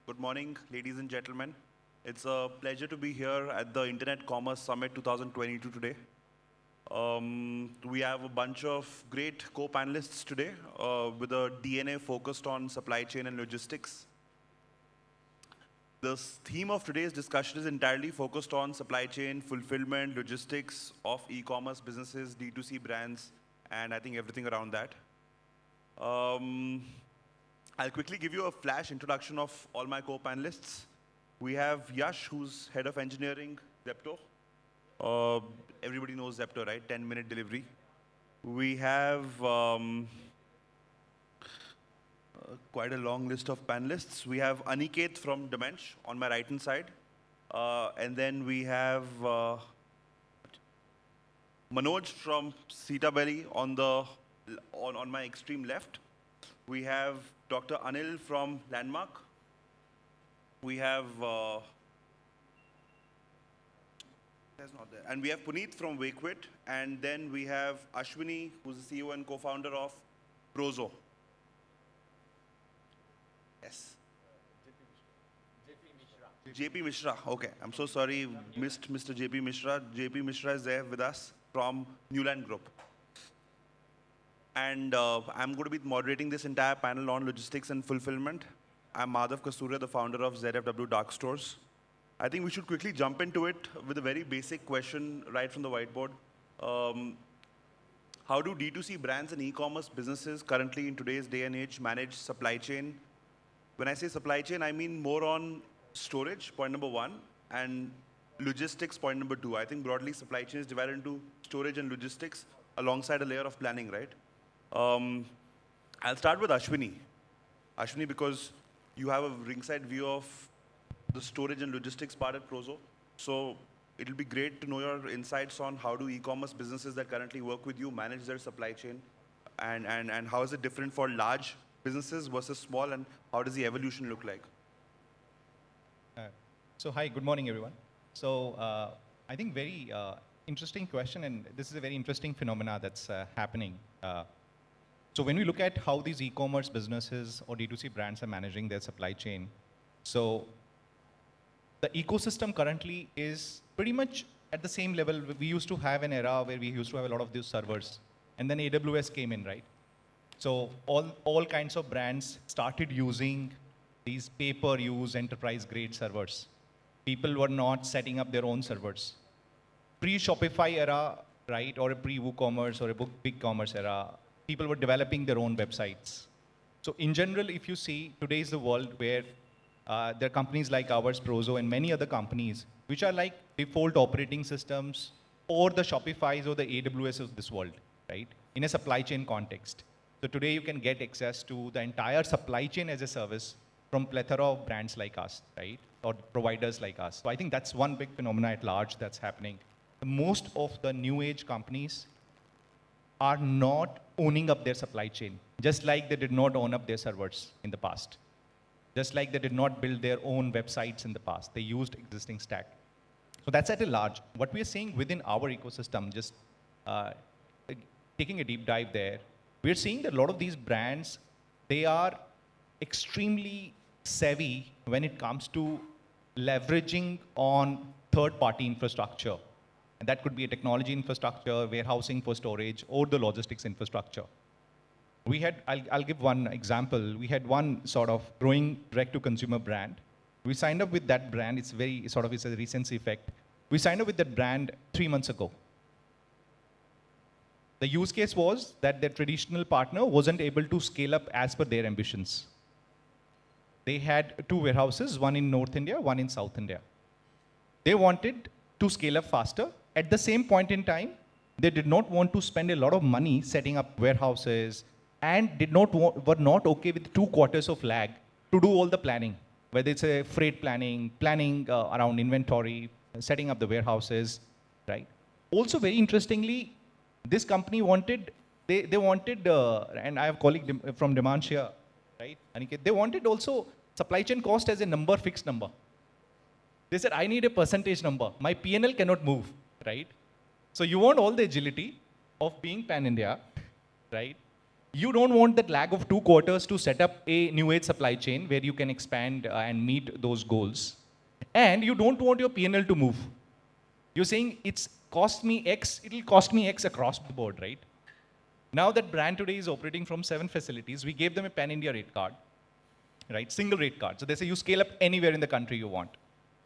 Good morning, ladies and gentlemen. It's a pleasure to be here at the Internet Commerce Summit 2022 today. We have a bunch of great co-panelists today with a DNA focused on supply chain and logistics. The theme of today's discussion is entirely focused on supply chain, fulfillment, logistics of e-commerce businesses, D2C brands, and I think everything around that. I'll quickly give you a flash introduction of all my co-panelists. We have Yash, who's head of engineering, Zepto. Everybody knows Zepto, right? 10-minute delivery. We have quite a long list of panelists. We have Aniket from DaMensch on my right-hand side. And then we have Manoj from Kitabeli on my extreme left. We have Dr. Anil from Landmark. We have, and we have Puneet from Wakefit. And then we have Ashvini, who's the CEO and co-founder of Prozo. Yes. JP Mishra. Okay, I'm so sorry, missed Mr. JP Mishra. JP Mishra is there with us from Newland Group. And I'm going to be moderating this entire panel on logistics and fulfillment. I'm Madhav Kasturia, the founder of ZFW Dark Stores. I think we should quickly jump into it with a very basic question right from the whiteboard. How do D2C brands and e-commerce businesses currently in today's day and age manage supply chain? When I say supply chain, I mean more on storage, point number one, and logistics, point number two. I think broadly supply chain is divided into storage and logistics alongside a layer of planning, right? I'll start with Ashvini. Ashvini, because you have a ringside view of the storage and logistics part at Prozo. So it'll be great to know your insights on how do e-commerce businesses that currently work with you manage their supply chain, and how is it different for large businesses versus small, and how does the evolution look like? So hi, good morning, everyone. So I think very interesting question, and this is a very interesting phenomena that's happening. So when we look at how these e-commerce businesses or D2C brands are managing their supply chain, so the ecosystem currently is pretty much at the same level. We used to have an era where we used to have a lot of these servers, and then AWS came in, right? So all kinds of brands started using these pay-per-use enterprise-grade servers. People were not setting up their own servers. Pre-Shopify era, right, or a pre-WooCommerce or a BigCommerce era, people were developing their own websites. So in general, if you see, today is the world where there are companies like ours, Prozo, and many other companies, which are like default operating systems or the Shopifys or the AWS of this world, right, in a supply chain context. So today you can get access to the entire supply chain as a service from plethora of brands like us, right, or providers like us. So I think that's one big phenomena at large that's happening. Most of the new age companies are not owning up their supply chain, just like they did not own up their servers in the past. Just like they did not build their own websites in the past. They used existing stack. So that's at a large. What we are seeing within our ecosystem, just taking a deep dive there, we're seeing that a lot of these brands, they are extremely savvy when it comes to leveraging on third-party infrastructure. And that could be a technology infrastructure, warehousing for storage, or the logistics infrastructure. We had, I'll give one example. We had one sort of growing direct-to-consumer brand. We signed up with that brand. It's very, sort of, it's a recency effect. We signed up with that brand 3 months ago. The use case was that their traditional partner wasn't able to scale up as per their ambitions. They had 2 warehouses, one in North India, one in South India. They wanted to scale up faster. At the same point in time, they did not want to spend a lot of money setting up warehouses, and were not okay with 2 quarters of lag to do all the planning, whether it's a freight planning around inventory, setting up the warehouses, right? Also, very interestingly, this company wanted, they wanted, and I have a colleague from DaMensch here, right, Aniket, they wanted also supply chain cost as a number, fixed number. They said, I need a percentage number. My P&L cannot move, right? So you want all the agility of being pan-India, right? you don't want that lag of 2 quarters to set up a new age supply chain where you can expand and meet those goals. And you don't want your P&L to move. You're saying it's cost me X, it'll cost me X across the board, right? Now that brand today is operating from 7 facilities, we gave them a pan-India rate card, right? Single rate card. So they say you scale up anywhere in the country you want,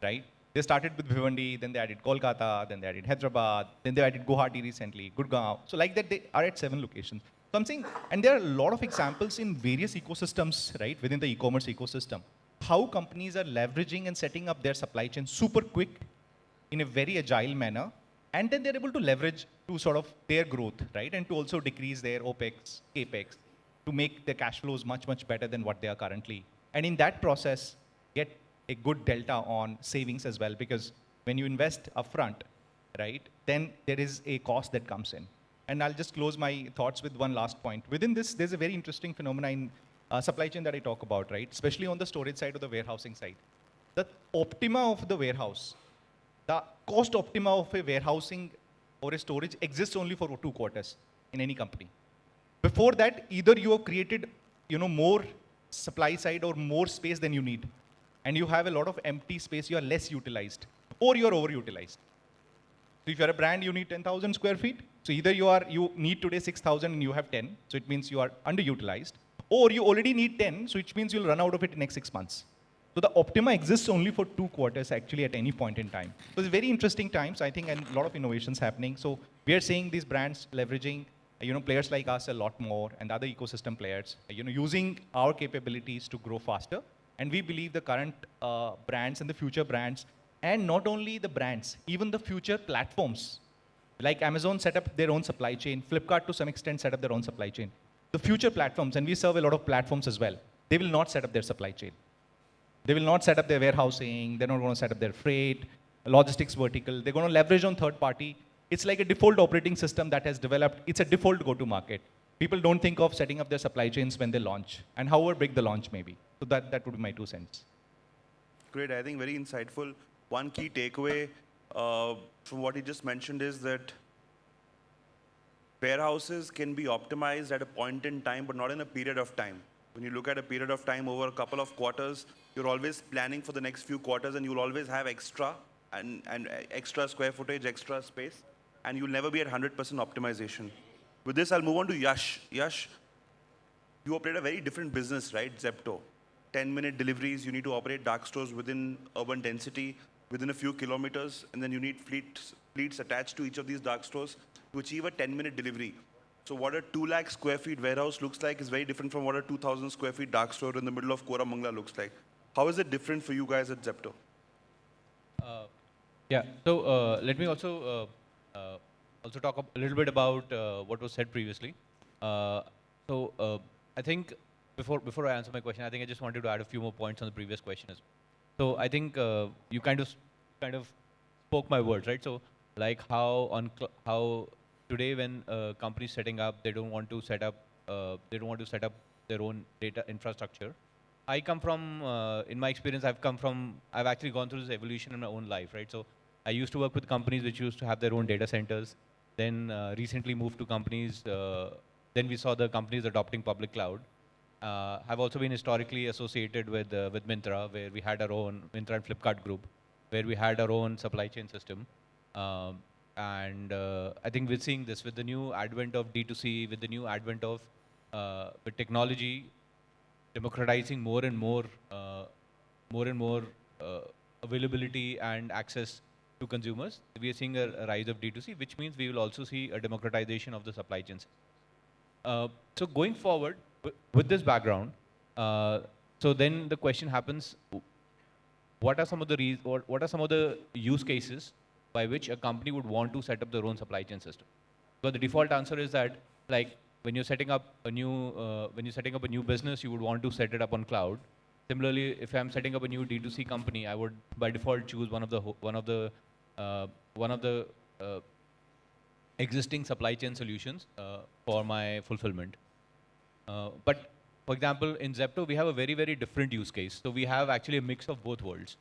right? They started with Bhiwandi, then they added Kolkata, then they added Hyderabad, then they added Guwahati recently, Gurgaon. So like that, they are at 7 locations. So I'm saying, and there are a lot of examples in various ecosystems, right, within the e-commerce ecosystem, how companies are leveraging and setting up their supply chain super quick in a very agile manner, and then they're able to leverage to sort of their growth, right, and to also decrease their OPEX, CAPEX, to make their cash flows much, much better than what they are currently. And in that process, get a good delta on savings as well, because when you invest upfront, right, then there is a cost that comes in. And I'll just close my thoughts with one last point. Within this, there's a very interesting phenomenon in supply chain that I talk about, right, especially on the storage side or the warehousing side. The optima of the warehouse, the cost optima of a warehousing or a storage exists only for 2 quarters in any company. Before that, either you have created, more supply side or more space than you need, and you have a lot of empty space, you are less utilized, or you are overutilized. So if you're a brand, you need 10,000 square feet. So either you need today 6,000 and you have 10, so it means you are underutilized, or you already need 10, so which means you'll run out of it in next 6 months. So the optima exists only for 2 quarters actually at any point in time. So it's very interesting times, I think, and a lot of innovations happening. So we are seeing these brands leveraging, players like us a lot more, and other ecosystem players, using our capabilities to grow faster. And we believe the current brands and the future brands, and not only the brands, even the future platforms, like Amazon set up their own supply chain, Flipkart to some extent set up their own supply chain. The future platforms, and we serve a lot of platforms as well, they will not set up their supply chain. They will not set up their warehousing, they're not going to set up their freight, logistics vertical, they're going to leverage on third party. It's like a default operating system that has developed, it's a default go-to-market. People don't think of setting up their supply chains when they launch, and however big the launch may be. So that would be my 2 cents. Great, I think very insightful. One key takeaway from what he just mentioned is that warehouses can be optimized at a point in time, but not in a period of time. When you look at a period of time over a couple of quarters, you're always planning for the next few quarters, and you'll always have extra and extra square footage, extra space, and you'll never be at 100% optimization. With this, I'll move on to Yash. Yash, you operate a very different business, right? Zepto. 10-minute deliveries, you need to operate dark stores within urban density, within a few kilometers, and then you need fleets attached to each of these dark stores to achieve a 10-minute delivery. So what a 2 lakh square feet warehouse looks like is very different from what a 2,000 square feet dark store in the middle of Koramangala looks like. How is it different for you guys at Zepto? Yeah, so let me also talk a little bit about what was said previously. I think before I answer my question, I think I just wanted to add a few more points on the previous question as well. So I think you kind of spoke my words, right? So like how today when companies setting up, they don't want to set up their own data infrastructure. I come from, in my experience, I've actually gone through this evolution in my own life, right? So I used to work with companies which used to have their own data centers, then recently moved to companies, then we saw the companies adopting public cloud. I've also been historically associated with Myntra, where we had our own, Myntra and Flipkart group, where we had our own supply chain system. And I think we're seeing this with the new advent of D2C, with the new advent of with technology democratizing more and more availability and access to consumers. We are seeing a rise of D2C, which means we will also see a democratization of the supply chains. So going forward with this background, so then the question happens: what are some of the use cases by which a company would want to set up their own supply chain system? So the default answer is that, like, when you're setting up a new business, you would want to set it up on cloud. Similarly, if I'm setting up a new D2C company, I would by default choose one of the existing supply chain solutions for my fulfillment. But for example, in Zepto, we have a very, very different use case. So we have actually a mix of both worlds.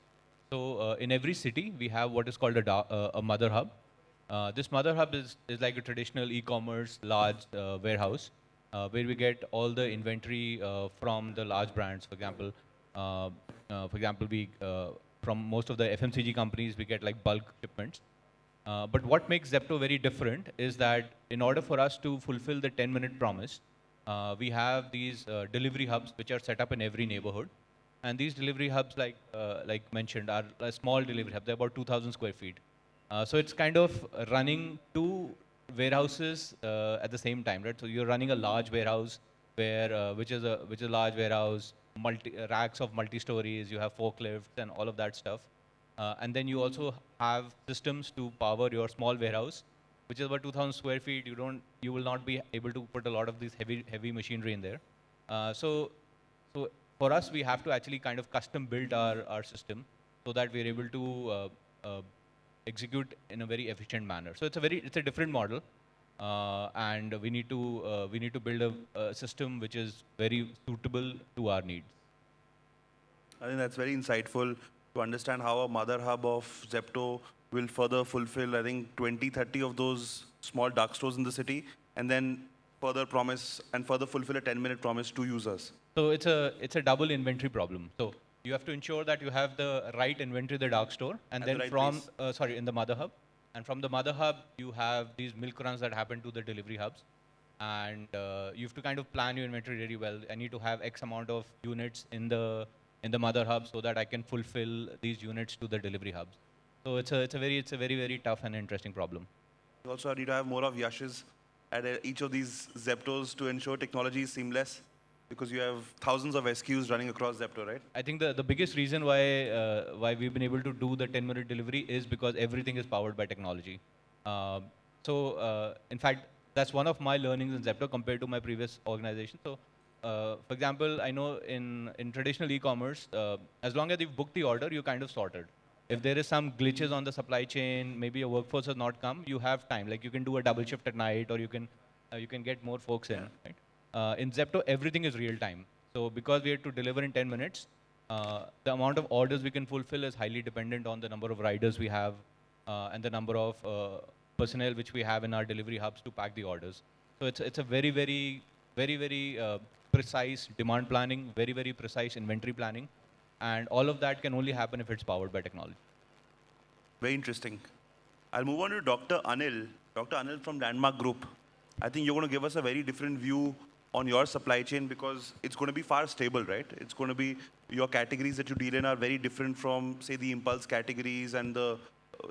So in every city, we have what is called a mother hub. This mother hub is like a traditional e-commerce large warehouse, where we get all the inventory from the large brands. For example, we from most of the FMCG companies, we get like bulk shipments. But what makes Zepto very different is that in order for us to fulfill the 10-minute promise, we have these delivery hubs which are set up in every neighborhood. And these delivery hubs, like mentioned, are a small delivery hub. They're about 2,000 square feet. So it's kind of running two warehouses at the same time, right? So you're running a large warehouse which is a large warehouse, racks of multi-stories. You have forklifts and all of that stuff. And then you also have systems to power your small warehouse, which is about 2,000 square feet. You will not be able to put a lot of these heavy machinery in there. So for us, we have to actually kind of custom build our system so that we're able to execute in a very efficient manner. So it's a different model, and we need to build a system which is very suitable to our needs. I think that's very insightful to understand how a mother hub of Zepto will further fulfill, I think, 20, 30 of those small dark stores in the city, and then further fulfill a 10-minute promise to users. So it's a double inventory problem. So you have to ensure that you have the right inventory in the dark store, and then in the mother hub. And from the mother hub, you have these milk runs that happen to the delivery hubs. And you have to kind of plan your inventory really well. I need to have X amount of units in the mother hub so that I can fulfill these units to the delivery hubs. So it's a very tough and interesting problem. Also, I need to have more of Yashes at each of these Zeptos to ensure technology is seamless, because you have thousands of SKUs running across Zepto, right? I think the biggest reason why we've been able to do the 10-minute delivery is because everything is powered by technology. In fact, that's one of my learnings in Zepto compared to my previous organization. So, for example, I know in traditional e-commerce, as long as you've booked the order, you're kind of sorted. If there is some glitches on the supply chain, maybe your workforce has not come, you have time. Like you can do a double shift at night, or you can get more folks in. Right? In Zepto, everything is real time. So because we have to deliver in 10 minutes, the amount of orders we can fulfill is highly dependent on the number of riders we have and the number of personnel which we have in our delivery hubs to pack the orders. So it's a very precise demand planning, very precise inventory planning. And all of that can only happen if it's powered by technology. Very interesting. I'll move on to Dr. Anil. Dr. Anil from Landmark Group. I think you're going to give us a very different view on your supply chain, because it's going to be far stable, right? It's going to be, your categories that you deal in are very different from, say, the impulse categories and the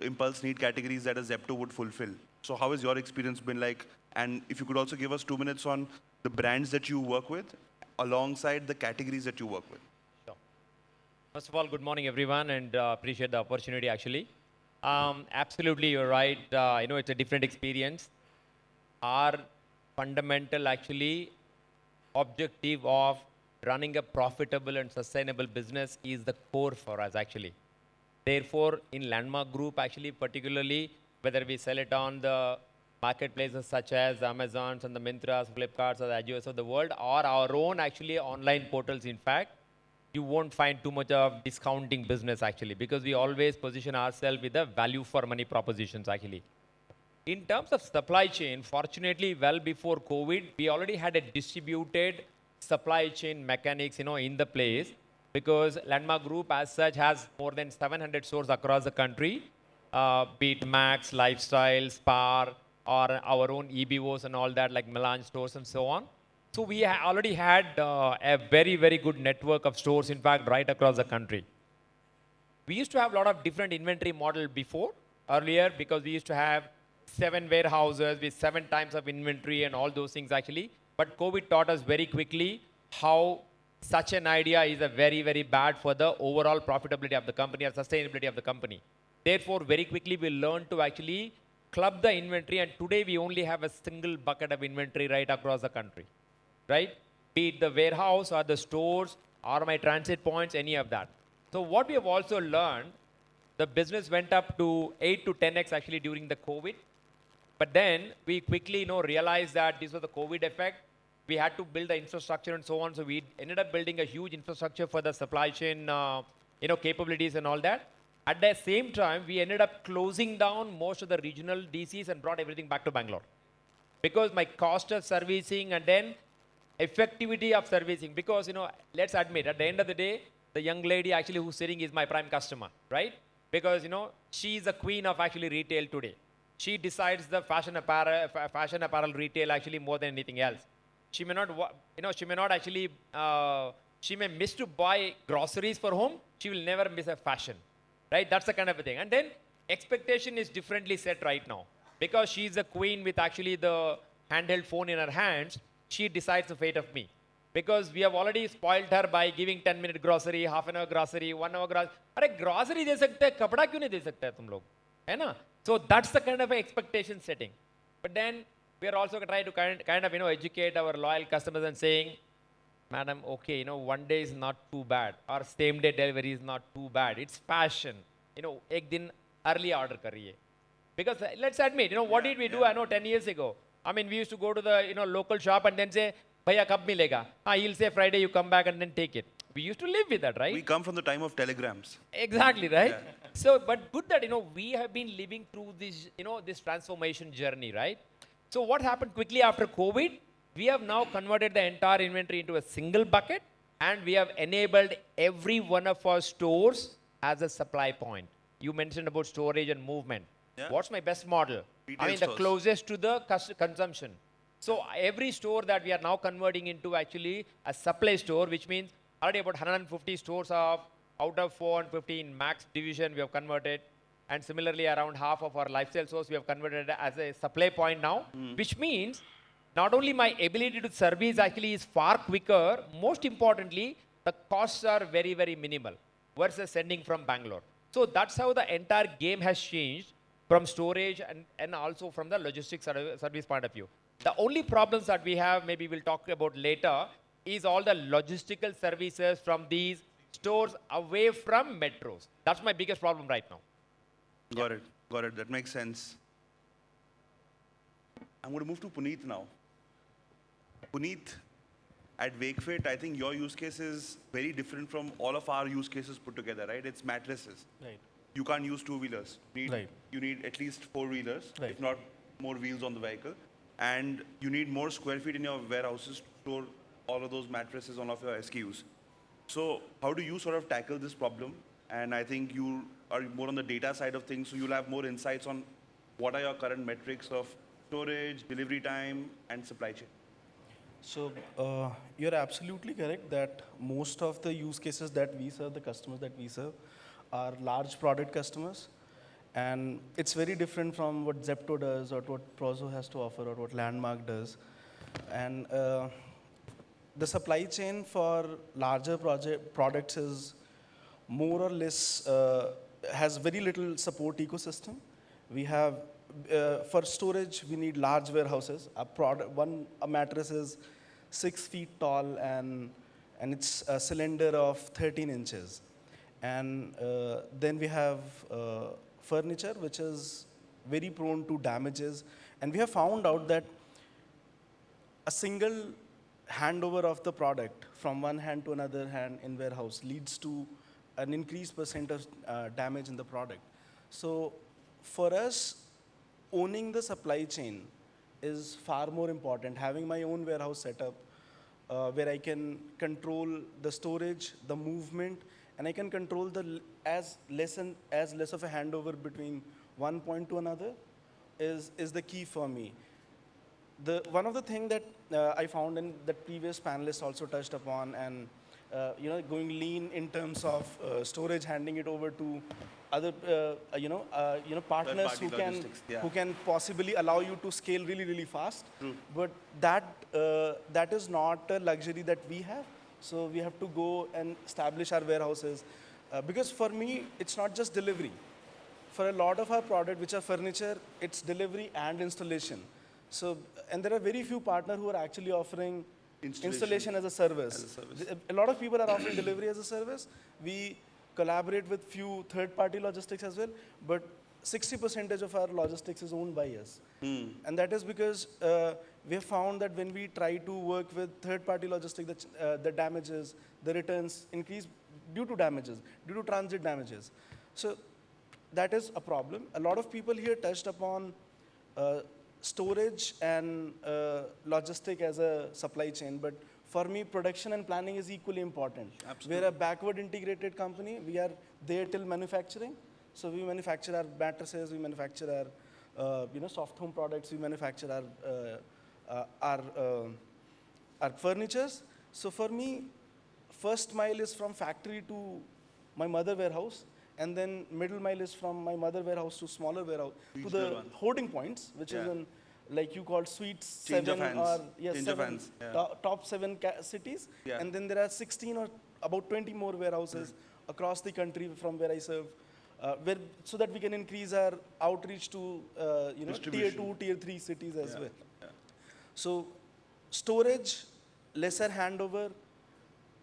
impulse need categories that a Zepto would fulfill. So how has your experience been like? And if you could also give us 2 minutes on the brands that you work with alongside the categories that you work with. First of all, good morning, everyone, and appreciate the opportunity, actually. Absolutely, you're right. It's a different experience. Our fundamental, actually, objective of running a profitable and sustainable business is the core for us, actually. Therefore, in Landmark Group, actually, particularly, whether we sell it on the marketplaces such as Amazons and the Mintras, Flipkarts, or the Ajios of the world, or our own, actually, online portals, in fact, you won't find too much of discounting business, actually, because we always position ourselves with the value for money propositions, actually. In terms of supply chain, fortunately, well before COVID, we already had a distributed supply chain mechanics, in the place, because Landmark Group as such has more than 700 stores across the country, be it Max, Lifestyle, Spar, or our own EBOs and all that, like Milan stores and so on. So we already had a very good network of stores, in fact, right across the country. We used to have a lot of different inventory model earlier, because we used to have 7 warehouses with 7 times of inventory and all those things, actually. But COVID taught us very quickly how such an idea is a very bad for the overall profitability of the company or sustainability of the company. Therefore, very quickly we learned to actually club the inventory, and today we only have a single bucket of inventory right across the country. Right? Be it the warehouse or the stores or my transit points, any of that. So what we have also learned, the business went up to 8 to 10x actually during the COVID. But then we quickly realized that this was the COVID effect. We had to build the infrastructure and so on. So we ended up building a huge infrastructure for the supply chain capabilities and all that. At the same time, we ended up closing down most of the regional DCs and brought everything back to Bangalore. Because my cost of servicing, and then effectivity of servicing. Because, let's admit, at the end of the day, the young lady actually who's sitting is my prime customer, right? Because, she is the queen of actually retail today. She decides the fashion apparel retail actually more than anything else. She may not, she may not actually, she may miss to buy groceries for home. She will never miss a fashion, right? That's the kind of a thing. And then expectation is differently set right now. Because she's a queen with actually the handheld phone in her hands, she decides the fate of me. Because we have already spoiled her by giving 10-minute grocery, half an hour grocery, 1 hour grocery. अरे grocery दे सकते हैं, कपड़ा क्यों नहीं दे सकते हैं तुम लोग, है ना? So that's the kind of expectation setting. But then we are also trying to kind of educate our loyal customers and saying, madam, okay, 1 day is not too bad, or same day delivery is not too bad. It's fashion. एक दिन early order करिए. Because let's admit, what did we do? I know 10 years ago. I mean, we used to go to the local shop and then say, "Bhaiya, kab milega?" He'll say Friday. You come back and then take it. We used to live with that, right? We come from the time of telegrams. Exactly, right? Yeah. So, but good that we have been living through this, this transformation journey, right? So, what happened quickly after COVID? We have now converted the entire inventory into a single bucket, and we have enabled every one of our stores as a supply point. You mentioned about storage and movement. Yeah. What's my best model? Retail the closest to the consumption. So every store that we are now converting into actually a supply store, which means already about 150 stores out of 450 in Max division we have converted. And similarly, around half of our lifestyle stores we have converted as a supply point now, which means not only my ability to service actually is far quicker, most importantly, the costs are very, very minimal versus sending from Bangalore. So that's how the entire game has changed from storage and also from the logistics service point of view. The only problems that we have, maybe we'll talk about later, is all the logistical services from these stores away from metros. That's my biggest problem right now. Got it. Got it. That makes sense. I'm going to move to Puneet now. Puneet, at Wakefit, I think your use case is very different from all of our use cases put together, right? It's mattresses. Right. You can't use two-wheelers. You need at least four-wheelers, if not more wheels on the vehicle. And you need more square feet in your warehouses to store all of those mattresses on all of your SKUs. So how do you sort of tackle this problem? And I think you are more on the data side of things, so you'll have more insights on what are your current metrics of storage, delivery time, and supply chain. So you're absolutely correct that most of the use cases that we serve, the customers that we serve, are large product customers. And it's very different from what Zepto does or what Prozo has to offer or what Landmark does. And the supply chain for larger products is more or less, has very little support ecosystem. We have, for storage, we need large warehouses. A mattress is 6 feet tall and it's a cylinder of 13 inches. And then we have furniture, which is very prone to damages. And we have found out that a single handover of the product from one hand to another hand in warehouse leads to an increased percent of damage in the product. So for us, owning the supply chain is far more important. Having my own warehouse setup where I can control the storage, the movement, and I can control the as less of a handover between one point to another is the key for me. One of the things that I found and that previous panelists also touched upon, and going lean in terms of storage, handing it over to other partners who can possibly allow you to scale really, really fast. True. But that is not a luxury that we have. So we have to go and establish our warehouses. Because for me, it's not just delivery. For a lot of our product, which are furniture, it's delivery and installation. So, and there are very few partners who are actually offering installation as a service. A lot of people are offering delivery as a service. We collaborate with few third-party logistics as well, but 60% of our logistics is owned by us. And that is because we have found that when we try to work with third-party logistics, the damages, the returns increase due to damages, due to transit damages. So that is a problem. A lot of people here touched upon storage and logistic as a supply chain, but for me, production and planning is equally important. Absolutely. We're a backward integrated company. We are there till manufacturing. So we manufacture our mattresses, we manufacture our soft home products, we manufacture our furnitures. So for me, first mile is from factory to my mother warehouse, and then middle mile is from my mother warehouse to smaller warehouse to Regional the one. hoarding points, which is Yeah. in, like you called suites Change of 7 hands. or yes, Change of 7 hands, yeah. top 7 cities, Yeah. and then there are 16 or about 20 more warehouses across the country from where I serve, so that we can increase our outreach to tier Distribution. 2, tier 3 cities as Yeah, well. yeah. So storage, lesser handover,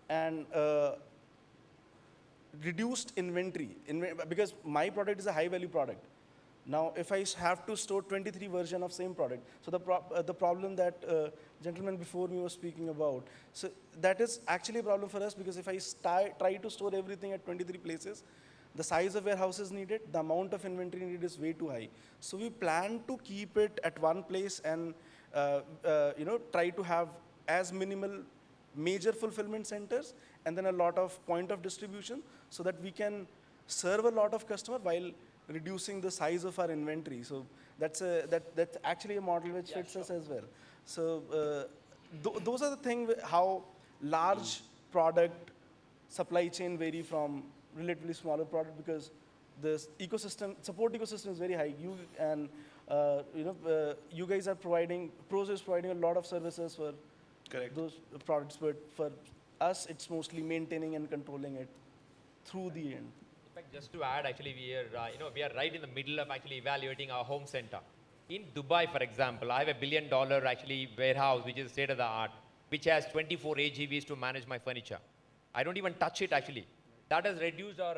and reduced inventory. Because my product is a high value product. Now, if I have to store 23 version of same product, so the problem that gentleman before me was speaking about, so that is actually a problem for us, because if I try to store everything at 23 places, the size of warehouses needed, the amount of inventory needed is way too high. So we plan to keep it at one place and try to have as minimal major fulfillment centers and then a lot of point of distribution, so that we can serve a lot of customer while reducing the size of our inventory. So that's actually a model which fits us as well. So those are the things how large product supply chain vary from relatively smaller product, because the support ecosystem is very high. You guys are providing, Prozo is providing a lot of services for Correct. those products, but for us, it's mostly maintaining and controlling it through the end. In fact, just to add, actually, we are right in the middle of actually evaluating our home center. In Dubai, for example, I have $1 billion actually warehouse, which is state of the art, which has 24 AGVs to manage my furniture. I don't even touch it actually. That has reduced our,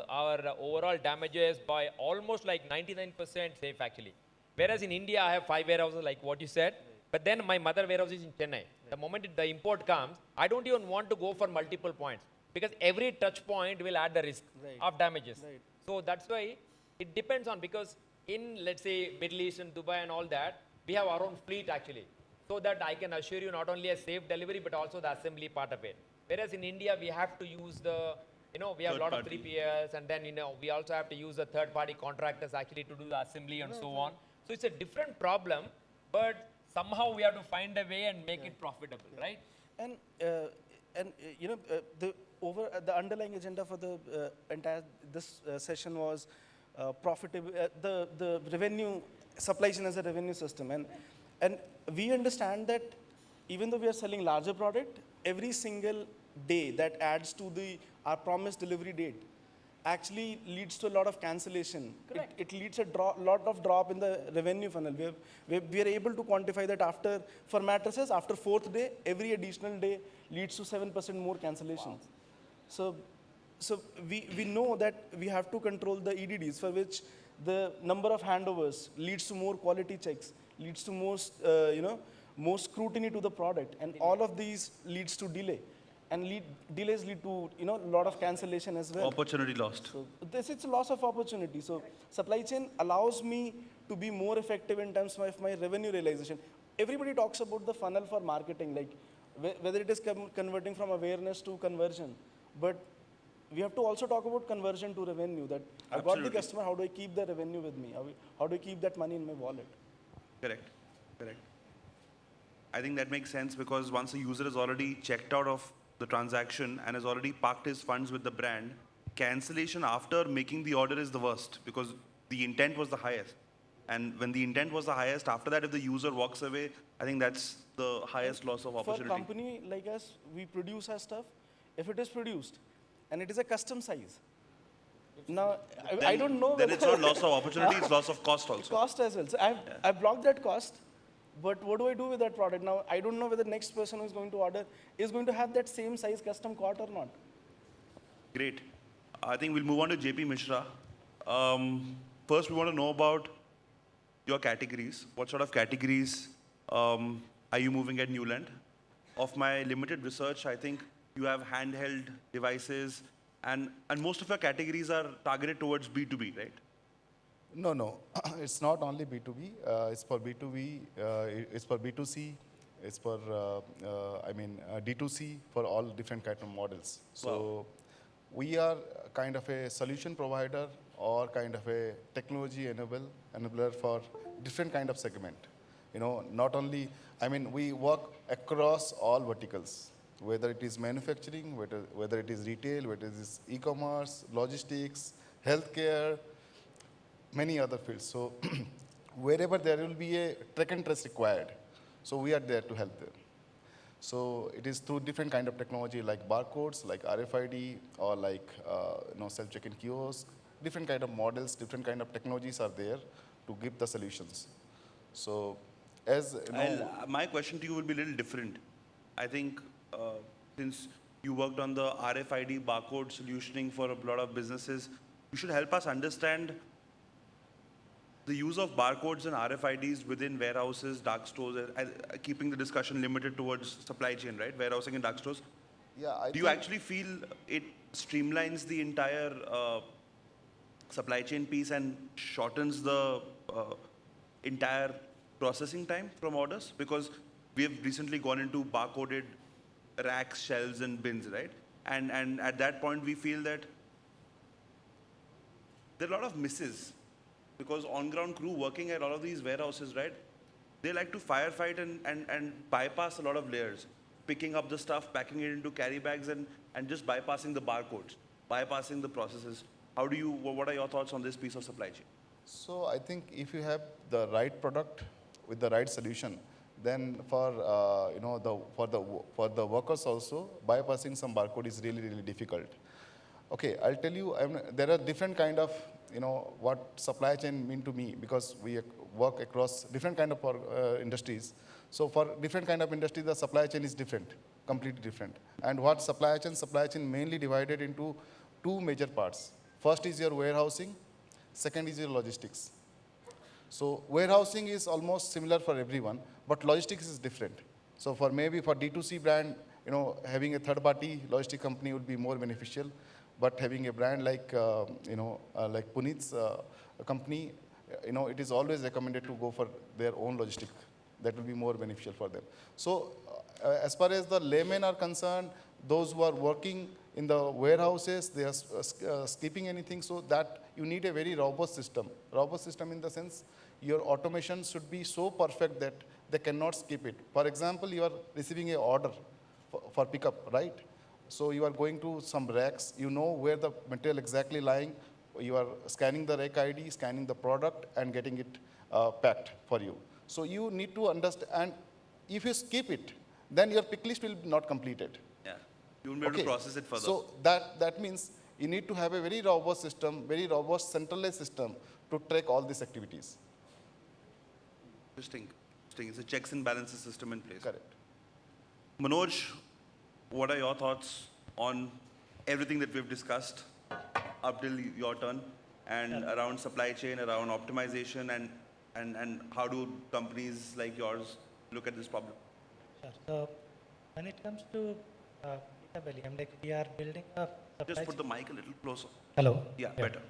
our overall damages by almost like 99% safe actually. Whereas in India, I have 5 warehouses like what you said, but then my mother warehouse is in Chennai. The moment the import comes, I don't even want to go for multiple points, because every touch point will add the risk of damages. Right. So that's why it depends on, because in, let's say, Middle East and Dubai and all that, we have our own fleet actually. So that I can assure you not only a safe delivery, but also the assembly part of it. Whereas in India, we have to use the, we have a lot of 3PLs, and then, we also have to use the third-party contractors actually to do the assembly and so on. So it's a different problem, but somehow we have to find a way and make it profitable, right? And the underlying agenda for the entire session was profitable, the revenue supply chain as a revenue system, and we understand that even though we are selling larger product, every single day that adds to our promised delivery date actually leads to a lot of cancellation. It leads a lot of drop in the revenue funnel. We are able to quantify that for mattresses, after 4th day, every additional day leads to 7% more cancellations. Wow. So we know that we have to control the EDDs, for which the number of handovers leads to more quality checks, leads to more scrutiny to the product, and all of these leads to delay. And delays lead to a lot of cancellation as well. Opportunity lost. So it's a loss of opportunity. So supply chain allows me to be more effective in terms of my revenue realization. Everybody talks about the funnel for marketing, like whether it is converting from awareness to conversion. But we have to also talk about conversion to revenue. That I got the Absolutely. customer, how do I keep the revenue with me? How do I keep that money in my wallet? Correct. I think that makes sense, because once a user is already checked out of the transaction and has already parked his funds with the brand, cancellation after making the order is the worst, because the intent was the highest. And when the intent was the highest, after that, if the user walks away, I think that's the highest loss of opportunity. For a company like us, we produce our stuff. If it is produced and it is a custom size, now I don't know. Then it's not loss of opportunity, it's loss of cost also. Cost as well. So I've blocked that cost. But what do I do with that product? Now, I don't know whether the next person who is going to order is going to have that same size custom cot or not. Great. I think we'll move on to JP Mishra. First, we want to know about your categories. What sort of categories are you moving at Newland? Of my limited research, I think you have handheld devices, and most of your categories are targeted towards B2B, right? No. It's not only B2B. It's for B2B. It's for B2C. It's for, D2C for all different kind of models. So we are kind of a solution provider or kind of a technology enabler for different kind of segment. Not only, we work across all verticals, whether it is manufacturing, whether it is retail, whether it is e-commerce, logistics, healthcare, many other fields. So wherever there will be a track and trace required, so we are there to help them. So it is through different kind of technology like barcodes, like RFID, or like self-check-in kiosk. Different kind of models, different kind of technologies are there to give the solutions. So as my question to you will be a little different. I think since you worked on the RFID barcode solutioning for a lot of businesses, you should help us understand the use of barcodes and RFIDs within warehouses, dark stores, keeping the discussion limited towards supply chain, right? Warehousing and dark stores. Yeah, Do you actually feel it streamlines the entire supply chain piece and shortens the entire processing time from orders? Because we have recently gone into barcoded racks, shelves, and bins, right? And at that point, we feel that there are a lot of misses. Because on-ground crew working at all of these warehouses, right, they like to firefight and bypass a lot of layers, picking up the stuff, packing it into carry bags, and just bypassing the barcodes, bypassing the processes. What are your thoughts on this piece of supply chain? So I think if you have the right product with the right solution, then for the workers also, bypassing some barcode is really, really difficult. Okay, I'll tell you, there are different kind of, what supply chain mean to me, because we work across different kind of industries. So for different kind of industry, the supply chain is different, completely different. And what supply chain mainly divided into two major parts. First is your warehousing, second is your logistics. So warehousing is almost similar for everyone, but logistics is different. So for D2C brand, having a third-party logistic company would be more beneficial. But having a brand like, like Puneet's company, it is always recommended to go for their own logistic. That will be more beneficial for them. So as far as the laymen are concerned, those who are working in the warehouses, they are skipping anything, so that you need a very robust system. Robust system in the sense, your automation should be so perfect that they cannot skip it. For example, you are receiving an order for pickup, right? So you are going to some racks, you know where the material exactly lying, you are scanning the rack ID, scanning the product, and getting it packed for you. So you need to understand, and if you skip it, then your pick list will be not completed. Yeah, you won't be able to process it further. So that means you need to have a very robust system, very robust centralized system to track all these activities. Interesting. It's a checks and balances system in place. Correct. Manoj, what are your thoughts on everything that we've discussed up till your turn, and around supply chain, around optimization, and how do companies like yours look at this problem? Sure. So when it comes to Kitabeli, we are building a supply Just put the mic a little closer. Hello? Yeah, better.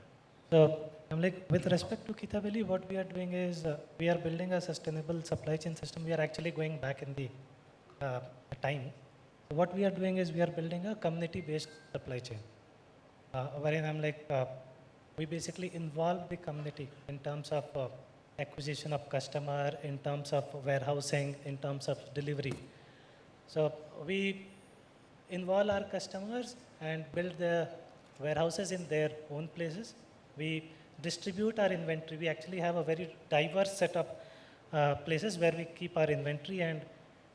So with respect to Kitabeli, what we are doing is we are building a sustainable supply chain system. We are actually going back in the time. So what we are doing is we are building a community-based supply chain, wherein we basically involve the community in terms of acquisition of customer, in terms of warehousing, in terms of delivery. So we involve our customers and build the warehouses in their own places. We distribute our inventory. We actually have a very diverse set of places where we keep our inventory, and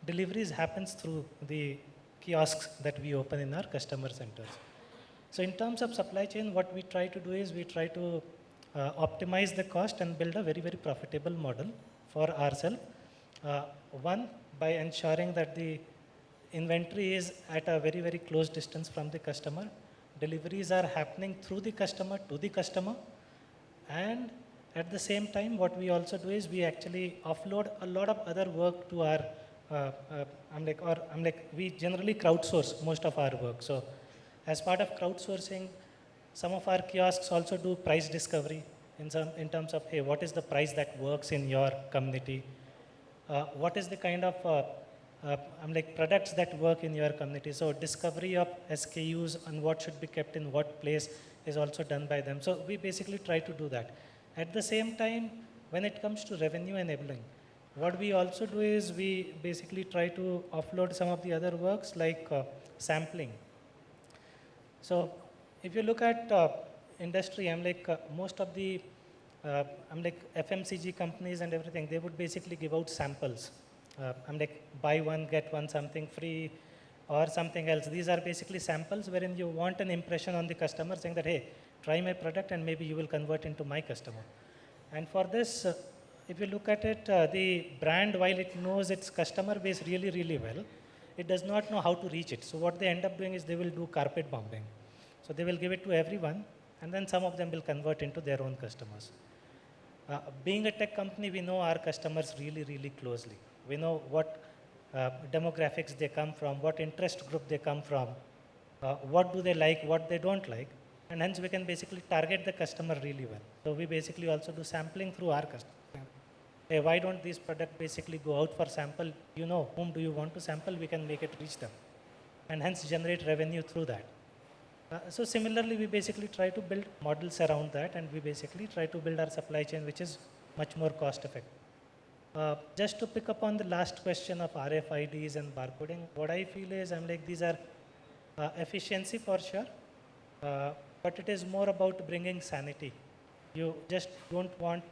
deliveries happens through the kiosks that we open in our customer centers. So in terms of supply chain, what we try to do is we try to optimize the cost and build a very, very profitable model for ourselves. One, by ensuring that the inventory is at a very, very close distance from the customer. Deliveries are happening through the customer to the customer. And at the same time, what we also do is we actually offload a lot of other work to our, we generally crowdsource most of our work. So as part of crowdsourcing, some of our kiosks also do price discovery in terms of, hey, what is the price that works in your community? What is the kind of I'm like products that work in your community. So discovery of SKUs and what should be kept in what place is also done by them. So we basically try to do that. At the same time, when it comes to revenue enabling, what we also do is we basically try to offload some of the other works like sampling. So if you look at industry, I'm like most of the I'm like FMCG companies and everything, they would basically give out samples. I'm like buy one, get one, something free or something else. These are basically samples wherein you want an impression on the customer saying that, hey, try my product and maybe you will convert into my customer. And for this, if you look at it, the brand, while it knows its customer base really, really well, it does not know how to reach it. So what they end up doing is they will do carpet bombing. So they will give it to everyone, and then some of them will convert into their own customers. Being a tech company, we know our customers really, really closely. We know what demographics they come from, what interest group they come from, what do they like, what they don't like, and hence we can basically target the customer really well. So we basically also do sampling through our customer. Hey, why don't these products basically go out for sample? You know, whom do you want to sample? We can make it reach them, and hence generate revenue through that. So similarly, we basically try to build models around that, and we basically try to build our supply chain, which is much more cost effective. Just to pick up on the last question of RFIDs and barcoding, what I feel is I'm like these are efficiency for sure, but it is more about bringing sanity. You just don't want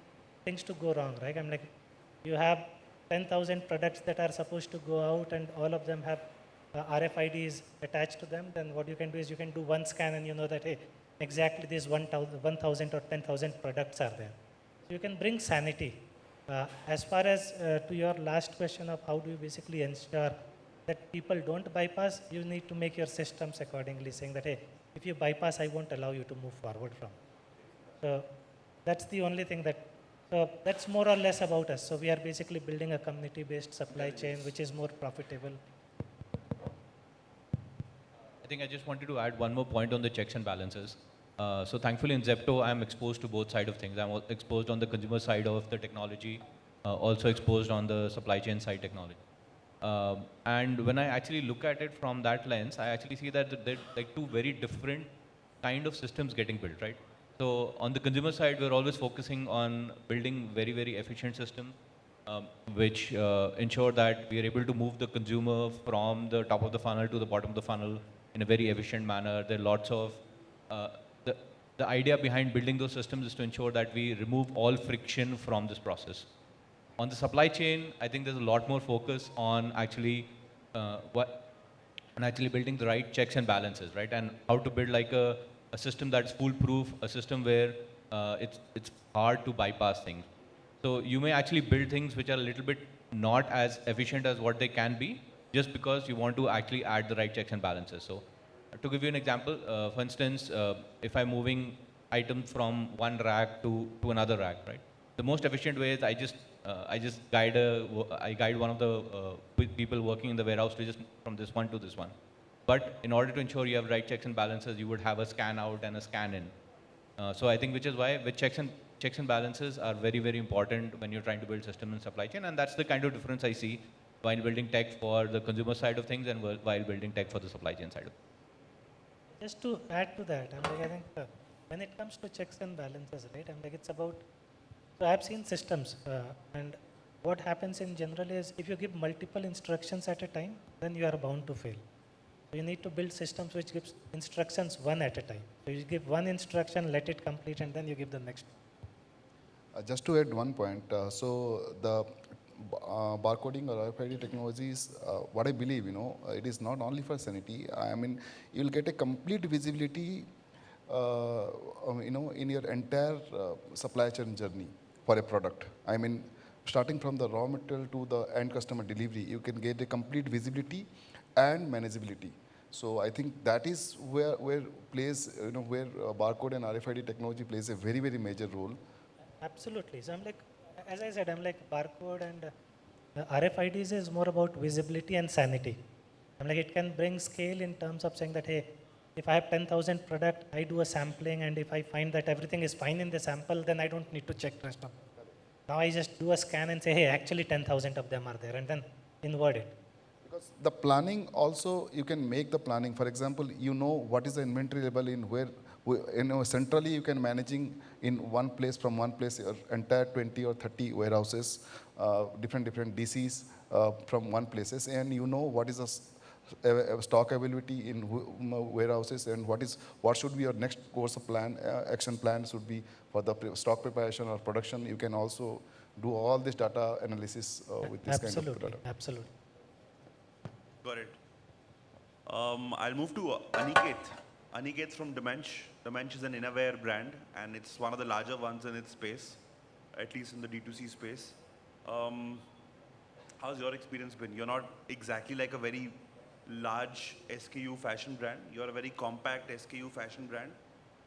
things to go wrong, right? I'm like, you have 10,000 products that are supposed to go out and all of them have RFIDs attached to them, then what you can do is you can do one scan and you know that, hey, exactly these 1,000 or 10,000 products are there. So you can bring sanity. As far as to your last question of how do you basically ensure that people don't bypass, you need to make your systems accordingly, saying that, hey, if you bypass, I won't allow you to move forward from. So that's the only thing that, so that's more or less about us. So we are basically building a community-based supply chain, which is more profitable. I think I just wanted to add one more point on the checks and balances. So thankfully in Zepto, I'm exposed to both sides of things. I'm exposed on the consumer side of the technology, also exposed on the supply chain side technology. And when I actually look at it from that lens, I actually see that there are like two very different kind of systems getting built, right? So on the consumer side, we're always focusing on building very, very efficient systems, which ensure that we are able to move the consumer from the top of the funnel to the bottom of the funnel in a very efficient manner. There are lots of, the idea behind building those systems is to ensure that we remove all friction from this process. On the supply chain, I think there's a lot more focus on actually building the right checks and balances, right? And how to build like a system that's foolproof, a system where it's hard to bypass things. So you may actually build things which are a little bit not as efficient as what they can be, just because you want to actually add the right checks and balances. So to give you an example, for instance, if I'm moving items from one rack to another rack, right? The most efficient way is I just guide one of the people working in the warehouse to just from this one to this one. But in order to ensure you have right checks and balances, you would have a scan out and a scan in. So I think which is why with checks and balances are very, very important when you're trying to build system and supply chain. And that's the kind of difference I see while building tech for the consumer side of things and while building tech for the supply chain side of things. Just to add to that, I think when it comes to checks and balances, right, it's about, so I've seen systems and what happens in general is if you give multiple instructions at a time, then you are bound to fail. So you need to build systems which gives instructions one at a time. So you give one instruction, let it complete, and then you give the next. Just to add one point, so the barcoding or RFID technologies, what I believe, it is not only for sanity. I mean, you'll get a complete visibility, in your entire supply chain journey for a product. I mean, starting from the raw material to the end customer delivery, you can get a complete visibility and manageability. So I think that is where plays, where barcode and RFID technology plays a very, very major role. Absolutely. So as I said, barcode and RFIDs is more about visibility and sanity. It can bring scale in terms of saying that, hey, if I have 10,000 product, I do a sampling, and if I find that everything is fine in the sample, then I don't need to check the rest of it. Now I just do a scan and say, hey, actually 10,000 of them are there, and then invert it. Because the planning also, you can make the planning. For example, you know what is the inventory level in where, centrally you can managing in one place from one place, your entire 20 or 30 warehouses, different DCs from one places, and you know what is the stock availability in warehouses and what should be your next course of plan, action plan should be for the stock preparation or production. You can also do all this data analysis with this kind of data. Absolutely. Got it. I'll move to Aniket. Aniket's from DaMensch. DaMensch is an innerwear brand, and it's one of the larger ones in its space, at least in the D2C space. How's your experience been? You're not exactly like a very large SKU fashion brand. You're a very compact SKU fashion brand,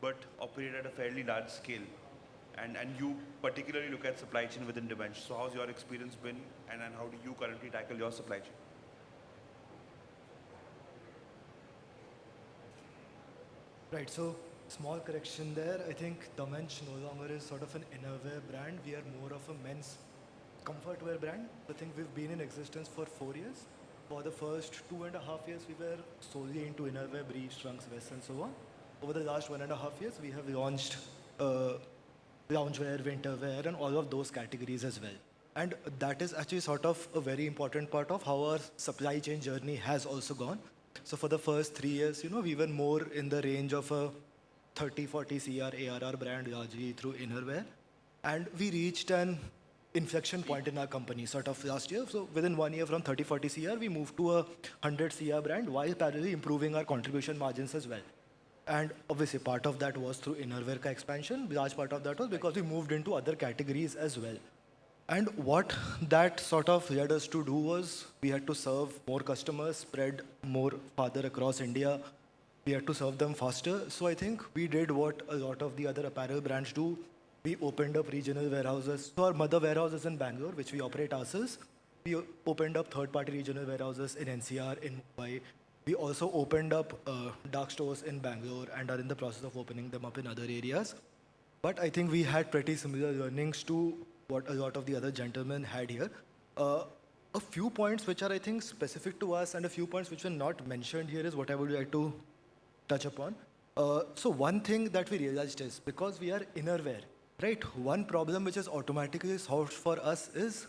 but operate at a fairly large scale. And you particularly look at supply chain within DaMensch. So how's your experience been, and how do you currently tackle your supply chain? Right, so small correction there. I think DaMensch no longer is sort of an innerwear brand. We are more of a men's comfort wear brand. I think we've been in existence for 4 years. For the first 2.5 years, we were solely into innerwear, briefs, trunks, vests, and so on. Over the last 1.5 years, we have launched loungewear, winterwear, and all of those categories as well. And that is actually sort of a very important part of how our supply chain journey has also gone. So for the first 3 years, we were more in the range of a 30-40 CR ARR brand largely through innerwear. And we reached an inflection point in our company sort of last year. So within 1 year from 30-40 CR, we moved to a 100 CR brand while parallelly improving our contribution margins as well. And obviously part of that was through innerwear expansion. Large part of that was because we moved into other categories as well. And what that sort of led us to do was we had to serve more customers, spread more farther across India. We had to serve them faster. So I think we did what a lot of the other apparel brands do. We opened up regional warehouses. So our mother warehouse is in Bangalore, which we operate ourselves. We opened up third-party regional warehouses in NCR, in Mumbai. We also opened up dark stores in Bangalore and are in the process of opening them up in other areas. But I think we had pretty similar learnings to what a lot of the other gentlemen had here. A few points which are, I think, specific to us and a few points which were not mentioned here is what I would like to touch upon. So one thing that we realized is because we are innerwear, right, one problem which is automatically solved for us is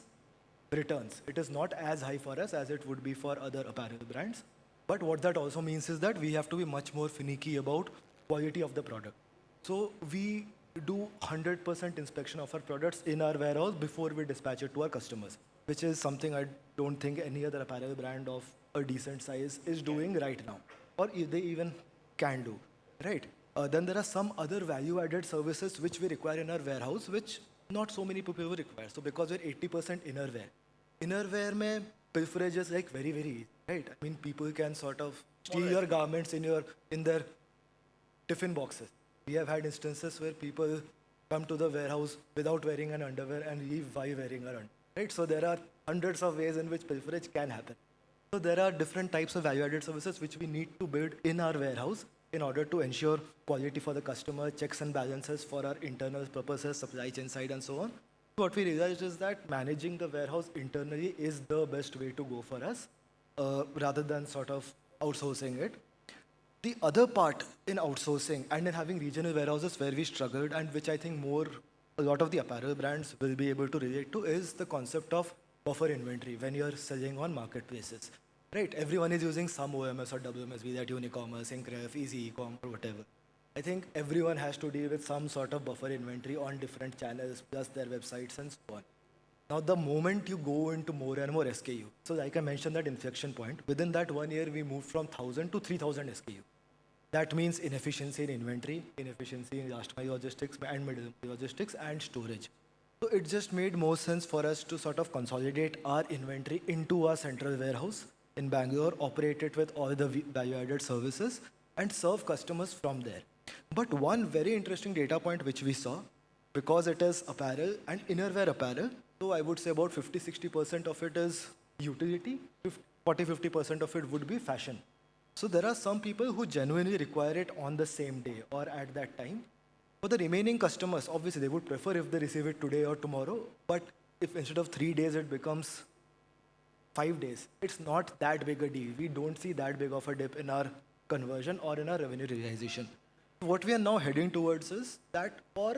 returns. It is not as high for us as it would be for other apparel brands. But what that also means is that we have to be much more finicky about quality of the product. So we do 100% inspection of our products in our warehouse before we dispatch it to our customers, which is something I don't think any other apparel brand of a decent size is doing right now, or if they even can do, right? Then there are some other value-added services which we require in our warehouse, which not so many people require. So because we're 80% innerwear mein pilferage is like very, very easy, right? I mean, people can sort of steal your garments in their tiffin boxes. We have had instances where people come to the warehouse without wearing an underwear and leave while wearing an underwear, right? So there are hundreds of ways in which pilferage can happen. So there are different types of value-added services which we need to build in our warehouse in order to ensure quality for the customer, checks and balances for our internal purposes, supply chain side, and so on. What we realized is that managing the warehouse internally is the best way to go for us, rather than sort of outsourcing it. The other part in outsourcing and in having regional warehouses where we struggled, and which I think a lot of the apparel brands will be able to relate to, is the concept of buffer inventory when you're selling on marketplaces. Right, everyone is using some OMS or WMS, be that eCommerce, Conclave, Easy eCom, or whatever. I think everyone has to deal with some sort of buffer inventory on different channels, plus their websites and so on. Now, the moment you go into more and more SKU, so like I mentioned that inflection point, within that 1 year, we moved from 1,000 to 3,000 SKU. That means inefficiency in inventory, inefficiency in last mile logistics and middle mile logistics and storage. So it just made more sense for us to sort of consolidate our inventory into our central warehouse in Bangalore, operate it with all the value-added services, and serve customers from there. But one very interesting data point which we saw, because it is apparel and innerwear apparel, so I would say about 50-60% of it is utility, 40-50% of it would be fashion. So there are some people who genuinely require it on the same day or at that time. For the remaining customers, obviously they would prefer if they receive it today or tomorrow, but if instead of 3 days it becomes 5 days. It's not that big a deal. We don't see that big of a dip in our conversion or in our revenue realization. What we are now heading towards is that for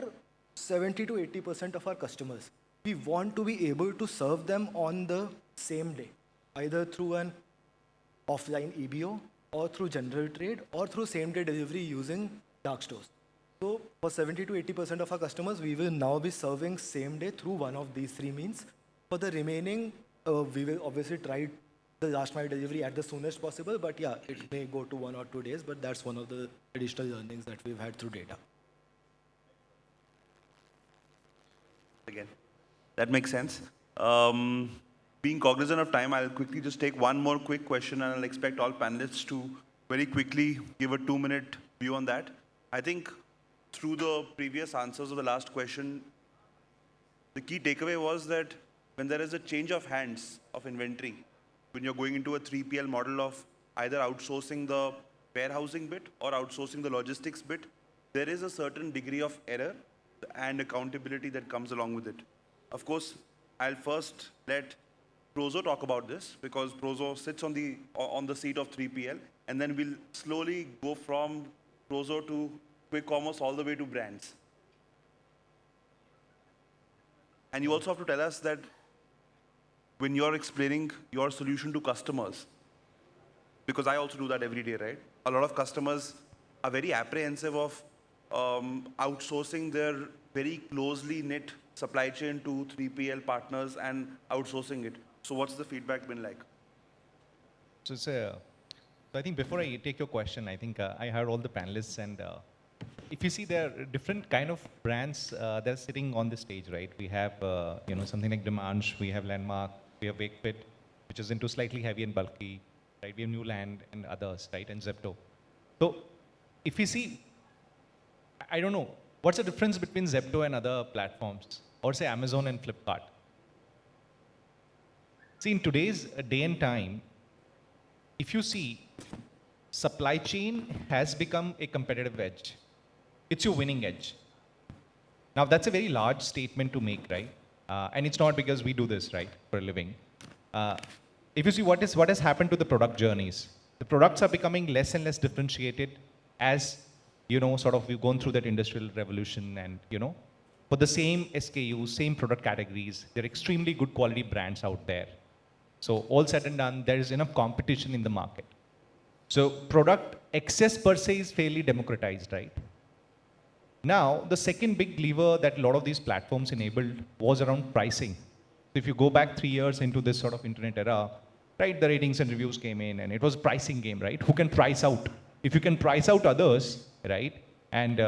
70 to 80% of our customers, we want to be able to serve them on the same day, either through an offline EBO or through general trade or through same-day delivery using dark stores. So for 70 to 80% of our customers, we will now be serving same day through one of these three means. For the remaining, we will obviously try the last mile delivery at the soonest possible, but yeah, it may go to 1 or 2 days, but that's one of the additional learnings that we've had through data. Again, that makes sense. Being cognizant of time, I'll quickly just take one more quick question, and I'll expect all panelists to very quickly give a 2-minute view on that. I think through the previous answers of the last question, the key takeaway was that when there is a change of hands of inventory, when you're going into a 3PL model of either outsourcing the warehousing bit or outsourcing the logistics bit, there is a certain degree of error and accountability that comes along with it. Of course, I'll first let Prozo talk about this because Prozo sits on the seat of 3PL, and then we'll slowly go from Prozo to quick commerce all the way to brands. And you also have to tell us that when you're explaining your solution to customers, because I also do that every day, right? A lot of customers are very apprehensive of outsourcing their very closely knit supply chain to 3PL partners and outsourcing it. So what's the feedback been like? So so I think before I take your question, I think I heard all the panelists, and if you see, there are different kind of brands that are sitting on the stage, right? We have something like DaMensch, we have Landmark, we have Wakefit, which is into slightly heavy and bulky, right? We have Newland and others, right? And Zepto. So if you see, I don't know, what's the difference between Zepto and other platforms, or say Amazon and Flipkart? See, in today's day and time, if you see, supply chain has become a competitive edge. It's your winning edge. Now, that's a very large statement to make, right? And it's not because we do this, right, for a living. If you see what has happened to the product journeys, the products are becoming less and less differentiated as, sort of we've gone through that industrial revolution, and, for the same SKUs, same product categories, there are extremely good quality brands out there. So all said and done, there is enough competition in the market. So product access per se is fairly democratized, right? Now, the second big lever that a lot of these platforms enabled was around pricing. If you go back 3 years into this sort of internet era, right, the ratings and reviews came in, and it was a pricing game, right? Who can price out? If you can price out others, right? And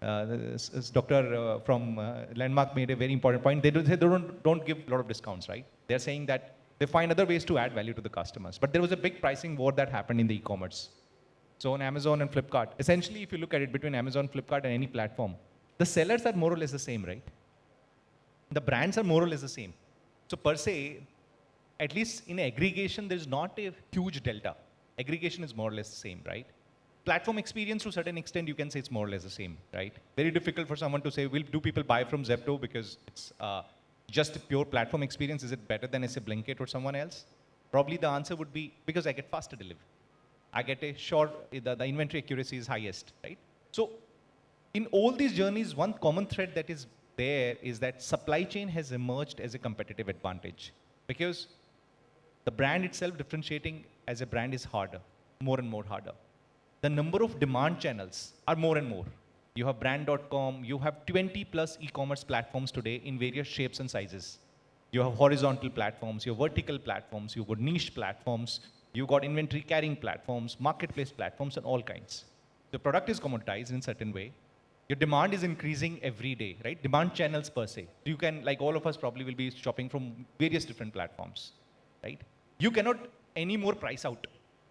this doctor from Landmark made a very important point. They don't give a lot of discounts, right? They're saying that they find other ways to add value to the customers. But there was a big pricing war that happened in the e-commerce. So on Amazon and Flipkart, essentially, if you look at it between Amazon, Flipkart, and any platform, the sellers are more or less the same, right? The brands are more or less the same. So per se, at least in aggregation, there's not a huge delta. Aggregation is more or less the same, right? Platform experience to a certain extent, you can say it's more or less the same, right? Very difficult for someone to say, do people buy from Zepto because it's just a pure platform experience? Is it better than, say, Blinkit or someone else? Probably the answer would be, because I get faster delivery. I get a short, the inventory accuracy is highest, right? So in all these journeys, one common thread that is there is that supply chain has emerged as a competitive advantage, because the brand itself differentiating as a brand is harder, more and more harder. The number of demand channels are more and more. You have brand.com, you have 20 plus e-commerce platforms today in various shapes and sizes. You have horizontal platforms, you have vertical platforms, you've got niche platforms, you've got inventory carrying platforms, marketplace platforms, and all kinds. The product is commoditized in a certain way. Your demand is increasing every day, right? Demand channels per se. You can, like all of us probably will be shopping from various different platforms, right? You cannot anymore price out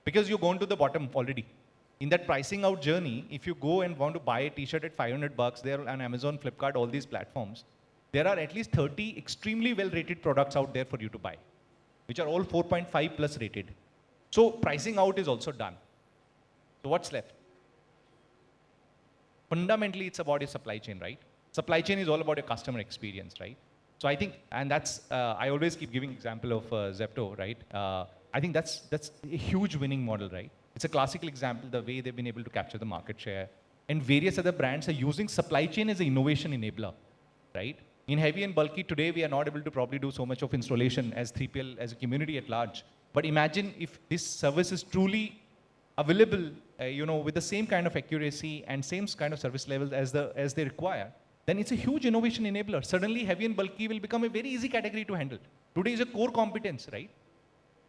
because you've gone to the bottom already. In that pricing out journey, if you go and want to buy a t-shirt at $500 there on Amazon, Flipkart, all these platforms, there are at least 30 extremely well-rated products out there for you to buy, which are all 4.5 plus rated. So pricing out is also done. So what's left? Fundamentally, it's about your supply chain, right? Supply chain is all about your customer experience, right? So I think, and that's, I always keep giving example of Zepto, right? I think that's a huge winning model, right? It's a classical example, the way they've been able to capture the market share. And various other brands are using supply chain as an innovation enabler, right? In heavy and bulky, today we are not able to probably do so much of installation as 3PL, as a community at large. But imagine if this service is truly available, with the same kind of accuracy and same kind of service levels as they require, then it's a huge innovation enabler. Suddenly, heavy and bulky will become a very easy category to handle. Today is a core competence, right?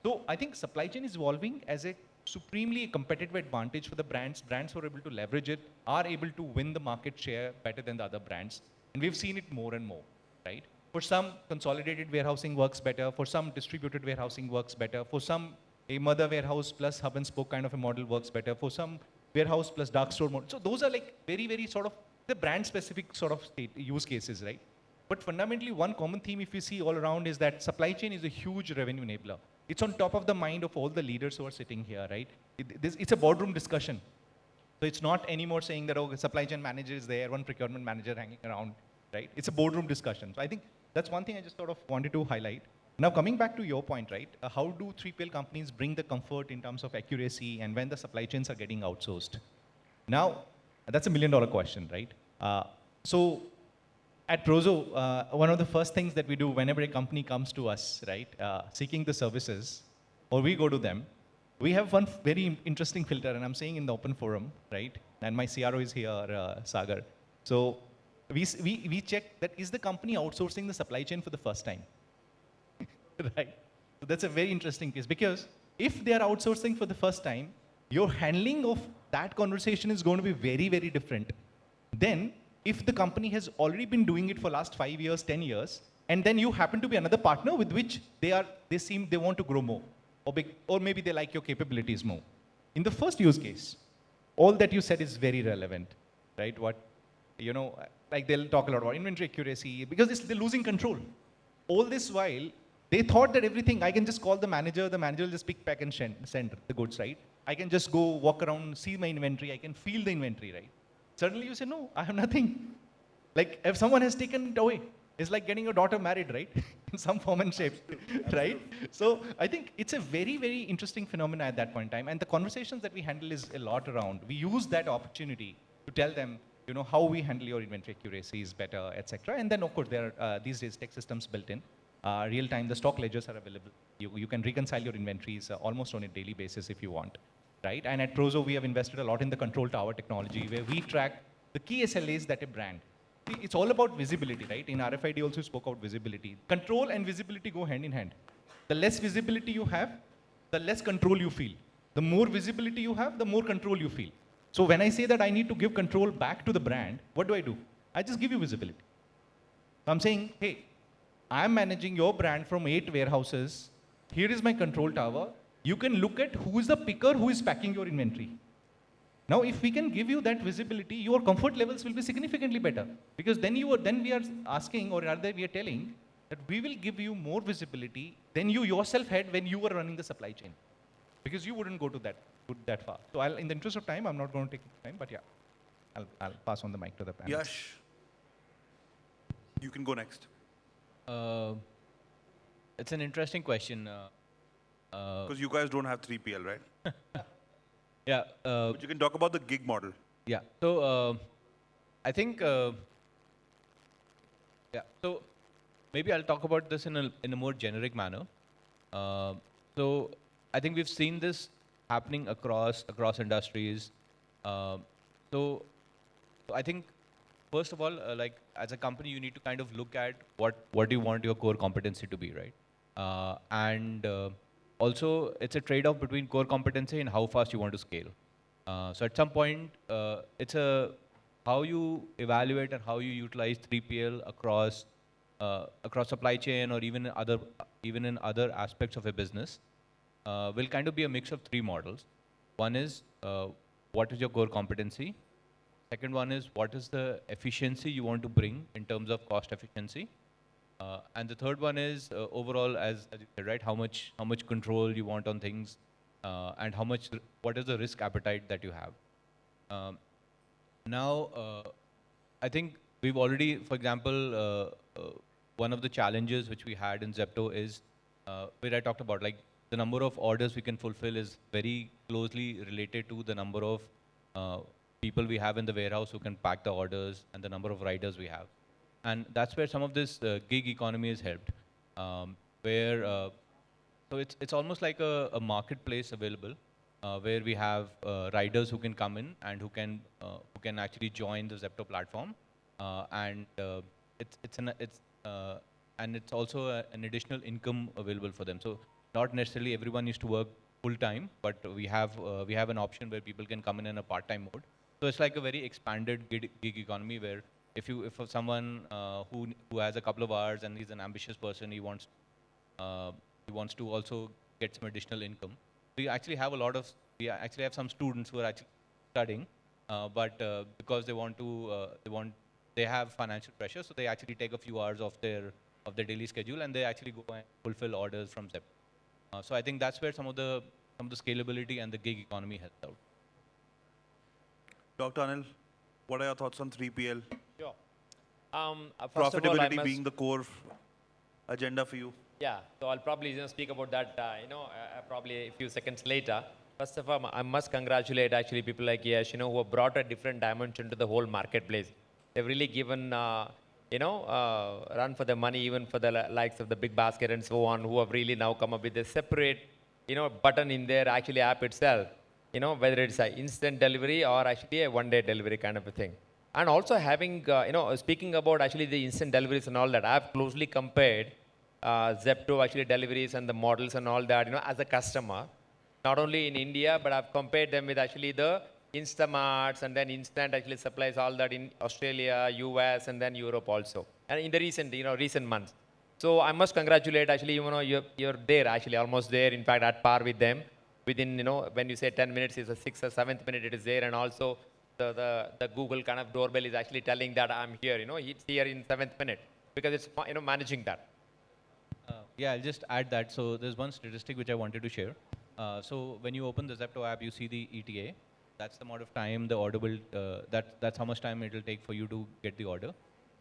So I think supply chain is evolving as a supremely competitive advantage for the brands. Brands who are able to leverage it are able to win the market share better than the other brands. And we've seen it more and more, right? For some, consolidated warehousing works better. For some, distributed warehousing works better. For some, a mother warehouse plus hub and spoke kind of a model works better. For some, warehouse plus dark store model. So those are like very, very sort of the brand specific sort of use cases, right? But fundamentally, one common theme if you see all around is that supply chain is a huge revenue enabler. It's on top of the mind of all the leaders who are sitting here, right? It's a boardroom discussion. So it's not anymore saying that, oh, supply chain manager is there, one procurement manager hanging around, right? It's a boardroom discussion. So I think that's one thing I just sort of wanted to highlight. Now, coming back to your point, right? How do 3PL companies bring the comfort in terms of accuracy and when the supply chains are getting outsourced? Now, that's $1 million question, right? So at Prozo, one of the first things that we do whenever a company comes to us, right, seeking the services, or we go to them, we have one very interesting filter, and I'm saying in the open forum, right? And my CRO is here, Sagar. So we check that is the company outsourcing the supply chain for the first time, right? So that's a very interesting case because if they are outsourcing for the first time, your handling of that conversation is going to be very, very different. Then, if the company has already been doing it for last 5 years, 10 years, and then you happen to be another partner with which they want to grow more, or maybe they like your capabilities more. In the first use case, all that you said is very relevant, right? Like they'll talk a lot about inventory accuracy because they're losing control. All this while, they thought that everything, I can just call the manager will just pick, pack, and send the goods, right? I can just go walk around, see my inventory, I can feel the inventory, right? Suddenly you say, no, I have nothing. Like if someone has taken it away, it's like getting your daughter married, right? In some form and shape, right? So I think it's a very, very interesting phenomenon at that point in time. And the conversations that we handle is a lot around. We use that opportunity to tell them, how we handle your inventory accuracy is better, etc. And then of course there are these days tech systems built in. Real time, the stock ledgers are available. You can reconcile your inventories almost on a daily basis if you want. Right? And at Prozo, we have invested a lot in the control tower technology where we track the key SLAs that a brand. It's all about visibility, right? In RFID also spoke about visibility. Control and visibility go hand in hand. The less visibility you have, the less control you feel. The more visibility you have, the more control you feel. So when I say that I need to give control back to the brand, what do? I just give you visibility. So I'm saying, hey, I'm managing your brand from 8 warehouses. Here is my control tower. You can look at who is the picker who is packing your inventory. Now, if we can give you that visibility, your comfort levels will be significantly better. Because then we are asking, or rather we are telling, that we will give you more visibility than you yourself had when you were running the supply chain. Because you wouldn't go to that far. So in the interest of time, I'm not going to take time, but yeah, I'll pass on the mic to the panel. Yash, you can go next. It's an interesting question. Because you guys don't have 3PL, right? Yeah. But you can talk about the gig model. Yeah. So I think, so maybe I'll talk about this in a more generic manner. So I think we've seen this happening across industries. So I think, first of all, like as a company, you need to kind of look at what do you want your core competency to be, right? Also, it's a trade-off between core competency and how fast you want to scale. So at some point, it's how you evaluate and how you utilize 3PL across supply chain or even in other aspects of a business will kind of be a mix of 3 models. One is what is your core competency? Second one is what is the efficiency you want to bring in terms of cost efficiency? And the third one is overall, as you said, right, how much control you want on things, and what is the risk appetite that you have. Now, I think we've already, for example, one of the challenges which we had in Zepto is where I talked about, like, the number of orders we can fulfill is very closely related to the number of people we have in the warehouse who can pack the orders and the number of riders we have. And that's where some of this gig economy has helped, so it's almost like a marketplace available where we have riders who can come in and who can actually join the Zepto platform, and it's also an additional income available for them. So not necessarily everyone needs to work full time, but we have an option where people can come in a part-time mode. So it's like a very expanded gig economy where if someone who has a couple of hours and he's an ambitious person, he wants to also get some additional income. We actually have some students who are actually studying, but because they have financial pressure, so they actually take a few hours of their daily schedule and they actually go and fulfill orders from Zepto. So I think that's where some of the scalability and the gig economy helps out. Dr. Anil, what are your thoughts on 3PL? Sure. First of all, Profitability being the core agenda for you. Yeah, so I'll probably speak about that, probably a few seconds later. First of all, I must congratulate actually people like Yash, who have brought a different dimension to the whole marketplace. They've really given, run for the money, even for the likes of the Big Basket and so on, who have really now come up with a separate, button in their actually app itself, whether it's an instant delivery or actually a one-day delivery kind of a thing. And also having, speaking about actually the instant deliveries and all that, I've closely compared Zepto actually deliveries and the models and all that, as a customer, not only in India, but I've compared them with actually the Instamarts and then instant actually supplies, all that in Australia, US, and then Europe also, and in the recent months. So I must congratulate actually, you're there actually, almost there, in fact, at par with them. Within, when you say 10 minutes, it's a 6th or 7th minute it is there, and also the Google kind of doorbell is actually telling that I'm here, it's here in 7th minute, because it's, managing that. Yeah, I'll just add that. So there's one statistic which I wanted to share. So when you open the Zepto app, you see the ETA. That's the amount of time the order will, that's how much time it will take for you to get the order.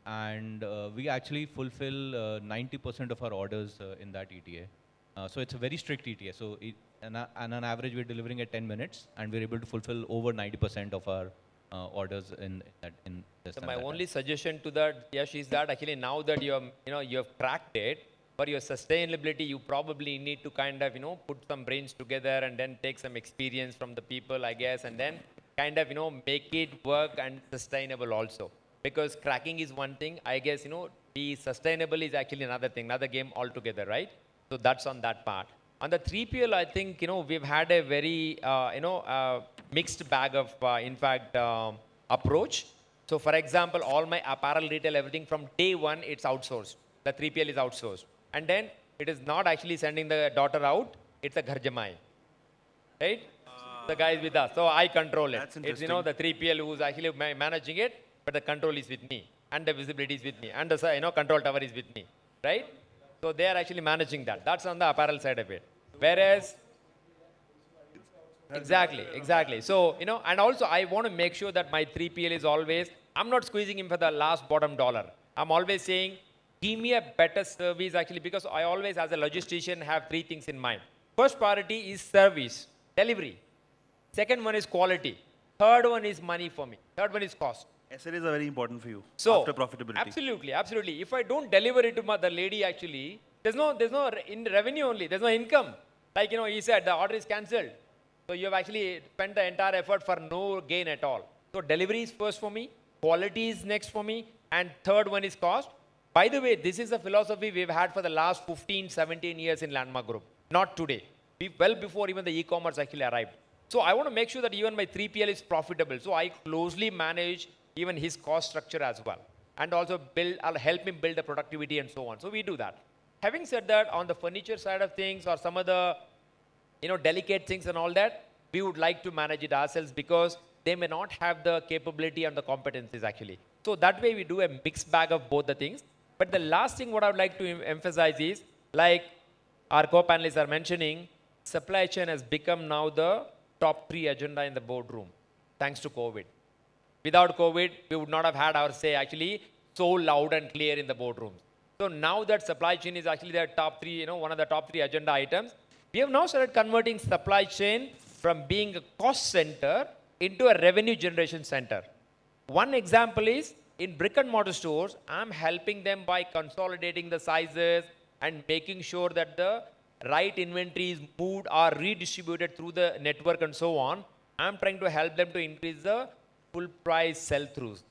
And we actually fulfill 90% of our orders in that ETA. So it's a very strict ETA. So and on average, we're delivering at 10 minutes, and we're able to fulfill over 90% of our orders in this. So my only suggestion to that, Yash, is that actually now that you have cracked it, for your sustainability, you probably need to kind of, put some brains together and then take some experience from the people, I guess, and then kind of, make it work and sustainable also. Because cracking is one thing, I guess, be sustainable is actually another thing, another game altogether, right? So that's on that part. On the 3PL, I think, we've had a very, mixed bag of, approach. So for example, all my apparel retail, everything from day one, it's outsourced. The 3PL is outsourced. And then it is not actually sending the daughter out, it's a Gharjamai, right? The guy is with us, so I control it. It's, the 3PL who's actually managing it, but the control is with me, and the visibility is with me, and the, control tower is with me, right? So they are actually managing that. That's on the apparel side of it. Whereas, exactly. So, and also I want to make sure that my 3PL is always, I'm not squeezing him for the last bottom dollar. I'm always saying, give me a better service actually, because I always, as a logistician, have 3 things in mind. First priority is service, delivery. Second one is quality. Third one is money for me. Third one is cost. SLAs are very important for you So, after profitability. Absolutely. If I don't deliver it to the lady actually, there's no in revenue only, there's no income. Like, he said the order is cancelled. So you have actually spent the entire effort for no gain at all. So delivery is first for me, quality is next for me, and third one is cost. By the way, this is a philosophy we've had for the last 15, 17 years in Landmark Group. Not today. Well before even the e-commerce actually arrived. So I want to make sure that even my 3PL is profitable. So I closely manage even his cost structure as well. And also I'll help him build the productivity and so on. So we do that. Having said that, on the furniture side of things or some of the, delicate things and all that, we would like to manage it ourselves because they may not have the capability and the competencies actually. So that way we do a mixed bag of both the things. But the last thing what I would like to emphasize is, like our co-panelists are mentioning, supply chain has become now the top 3 agenda in the boardroom, thanks to COVID. Without COVID, we would not have had our say actually so loud and clear in the boardrooms. So now that supply chain is actually their top three, one of the top three agenda items, we have now started converting supply chain from being a cost center into a revenue generation center. One example is in brick and mortar stores, I'm helping them by consolidating the sizes and making sure that the right inventory is moved or redistributed through the network and so on. I'm trying to help them to increase the full price sell-throughs.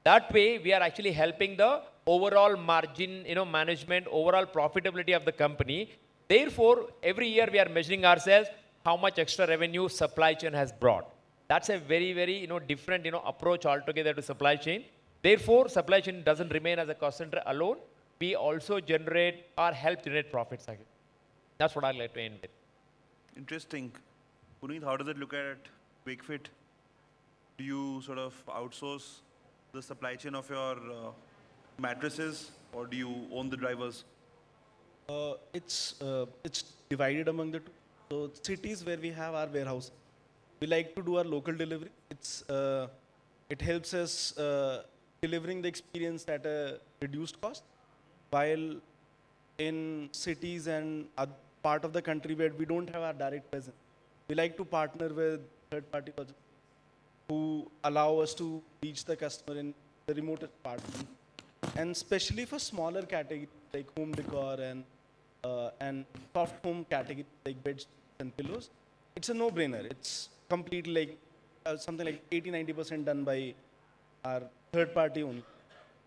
That way, we are actually helping the overall margin, management, overall profitability of the company. Therefore, every year we are measuring ourselves how much extra revenue supply chain has brought. That's a very, very, different, approach altogether to supply chain. Therefore, supply chain doesn't remain as a cost center alone. We also generate or help generate profits again. That's what I'd like to end with. Interesting. Puneet, how does it look at Wakefit? Do you sort of outsource the supply chain of your mattresses, or do you own the drivers? It's divided among the two. So cities where we have our warehouse, we like to do our local delivery. It helps us delivering the experience at a reduced cost, while in cities and other part of the country where we don't have our direct presence, we like to partner with third-party logistics who allow us to reach the customer in the remotest part. And especially for smaller categories like home decor and soft home categories like beds and pillows, it's a no-brainer. It's completely like something like 80-90% done by our third party only.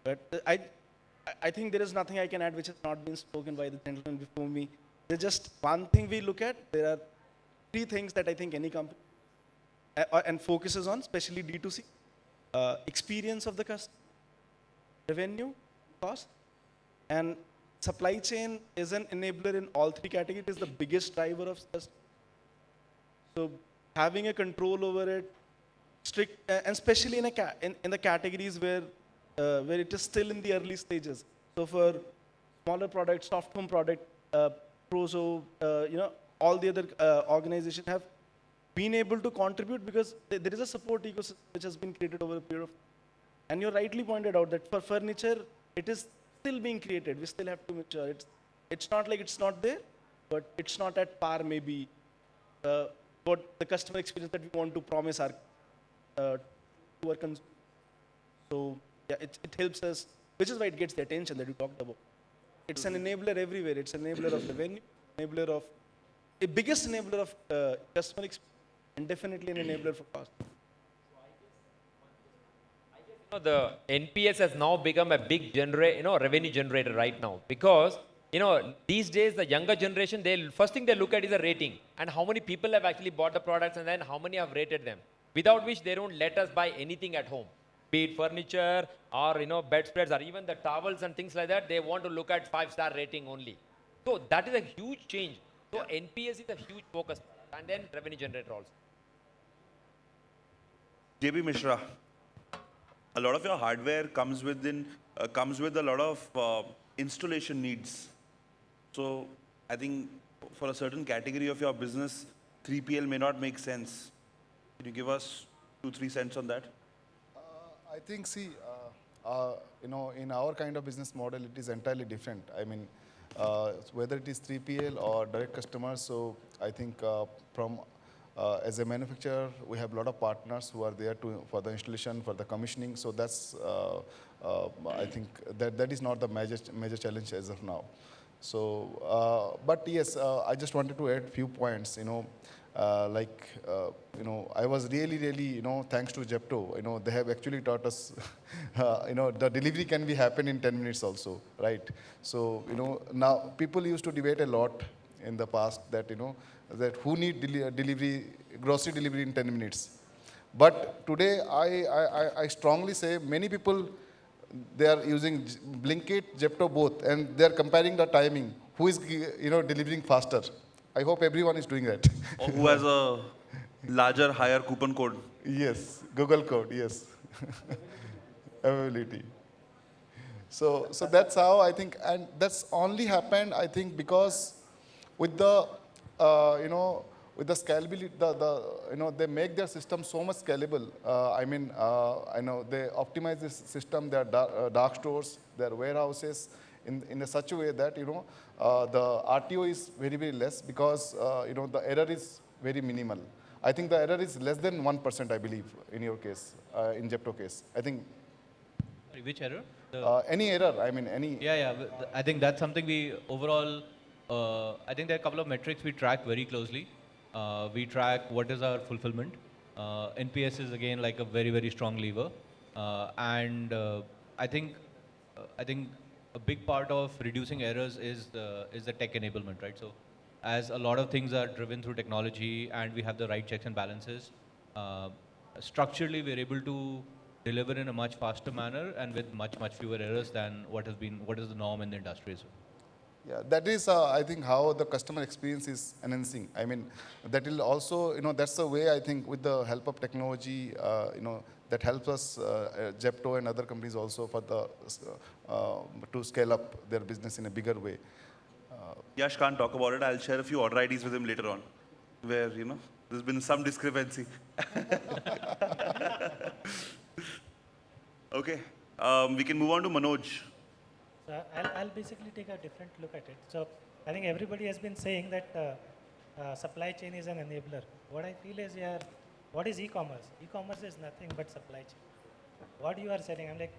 But I think there is nothing I can add which has not been spoken by the gentleman before me. There's just one thing we look at. There are three things that I think any company and focuses on, especially D2C. Experience of the customer, revenue, cost, and supply chain is an enabler in all three categories. It is the biggest driver of success. So having a control over it, strict, and especially in the categories where it is still in the early stages. So for smaller products, soft home product, Prozo, all the other organizations have been able to contribute because there is a support ecosystem which has been created over a period of time. And you rightly pointed out that for furniture, it is still being created. We still have to mature. It's not like it's not there, but it's not at par maybe what the customer experience that we want to promise to our consumers. So yeah, it helps us, which is why it gets the attention that we talked about. It's an enabler everywhere. It's an enabler of revenue, a biggest enabler of customer experience, and definitely an enabler for cost. The NPS has now become a big revenue generator right now, because these days the younger generation, first thing they look at is a rating and how many people have actually bought the products and then how many have rated them, without which they don't let us buy anything at home, be it furniture or bedspreads or even the towels and things like that. They want to look at 5-star rating only. So that is a huge change. So NPS is a huge focus, and then revenue generator also. JB Mishra, a lot of your hardware comes with a lot of installation needs. So I think for a certain category of your business, 3PL may not make sense. Can you give us 2-3 cents on that? I think, see, in our kind of business model, it is entirely different. I mean, whether it is 3PL or direct customers, so I think as a manufacturer, we have a lot of partners who are there for the installation, for the commissioning. So that's, I think, that is not the major challenge as of now. So, but yes, I just wanted to add a few points. I was really, thanks to Zepto, they have actually taught us, the delivery can be happen in 10 minutes also, right? So, now people used to debate a lot in the past that, that who need grocery delivery in 10 minutes. But today, I strongly say many people, they are using Blinkit, Zepto both, and they are comparing the timing. Who is, delivering faster? I hope everyone is doing that. Or who has a larger, higher coupon code? Yes, Google code, yes. Availability. So that's how I think, and that's only happened, I think, because with the, with the scalability, they make their system so much scalable. I know they optimize this system, their dark stores, their warehouses, in a such a way that, the RTO is very, very less because, the error is very minimal. I think the error is less than 1%, I believe, in your case, in Zepto case. I think. Sorry, which error? Any error, I mean, any. Yeah. I think that's something we overall, I think there are a couple of metrics we track very closely. We track what is our fulfillment. NPS is again like a very, very strong lever. And I think a big part of reducing errors is the tech enablement, right? So as a lot of things are driven through technology and we have the right checks and balances, structurally we're able to deliver in a much faster manner and with much fewer errors than what is the norm in the industry. So. Yeah, that is, I think, how the customer experience is enhancing. I mean, that will also, that's the way I think with the help of technology, that helps us, Zepto and other companies also for to scale up their business in a bigger way. Yash can't talk about it. I'll share a few order IDs with him later on, where, there's been some discrepancy. Okay, we can move on to Manoj. So I'll basically take a different look at it. So I think everybody has been saying that supply chain is an enabler. What I feel is, what is e-commerce? E-commerce is nothing but supply chain. What you are selling, I'm like,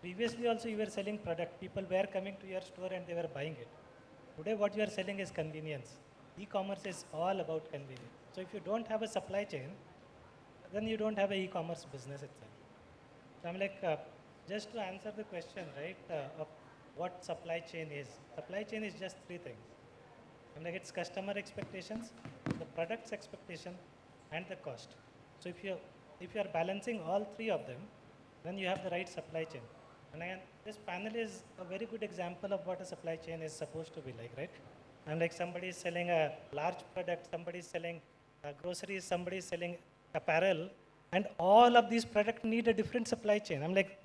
previously also you were selling product. People were coming to your store and they were buying it. Today what you are selling is convenience. E-commerce is all about convenience. So if you don't have a supply chain, then you don't have an e-commerce business itself. So I'm like, just to answer the question, right, of what supply chain is. Supply chain is just three things. I'm like, it's customer expectations, the product's expectation, and the cost. So if you are balancing all three of them, then you have the right supply chain. And again, this panel is a very good example of what a supply chain is supposed to be like, right? I'm like, somebody is selling a large product, somebody is selling groceries, somebody is selling apparel, and all of these products need a different supply chain. I'm like,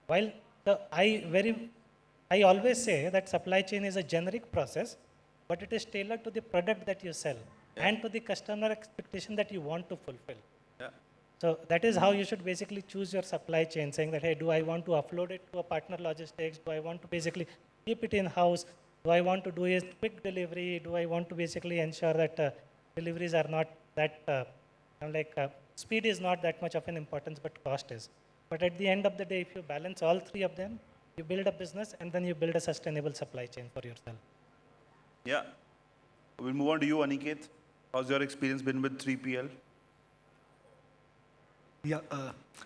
while I always say that supply chain is a generic process, but it is tailored to the product that you sell and to the customer expectation that you want to fulfill. Yeah. So that is how you should basically choose your supply chain, saying that, hey, do I want to upload it to a partner logistics? Do I want to basically keep it in-house? Do I want to do a quick delivery? Do I want to basically ensure that deliveries are not that, speed is not that much of an importance, but cost is. But at the end of the day, if you balance all three of them, you build a business and then you build a sustainable supply chain for yourself. Yeah. We'll move on to you, Aniket. How's your experience been with 3PL? Yeah,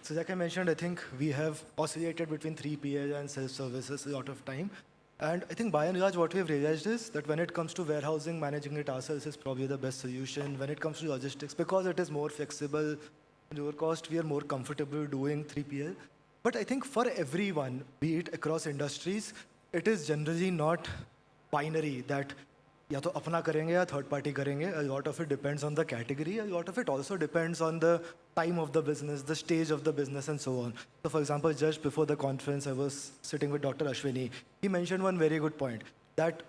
so like I mentioned, I think we have oscillated between 3PL and self-services a lot of time. And I think by and large, what we've realized is that when it comes to warehousing, managing it ourselves is probably the best solution. When it comes to logistics, because it is more flexible, lower cost, we are more comfortable doing 3PL. But I think for everyone, be it across industries, it is generally not binary that या तो अपना करेंगे या third party करेंगे. A lot of it depends on the category. A lot of it also depends on the time of the business, the stage of the business, and so on. So for example, just before the conference, I was sitting with Dr. Ashvini. He mentioned one very good point, that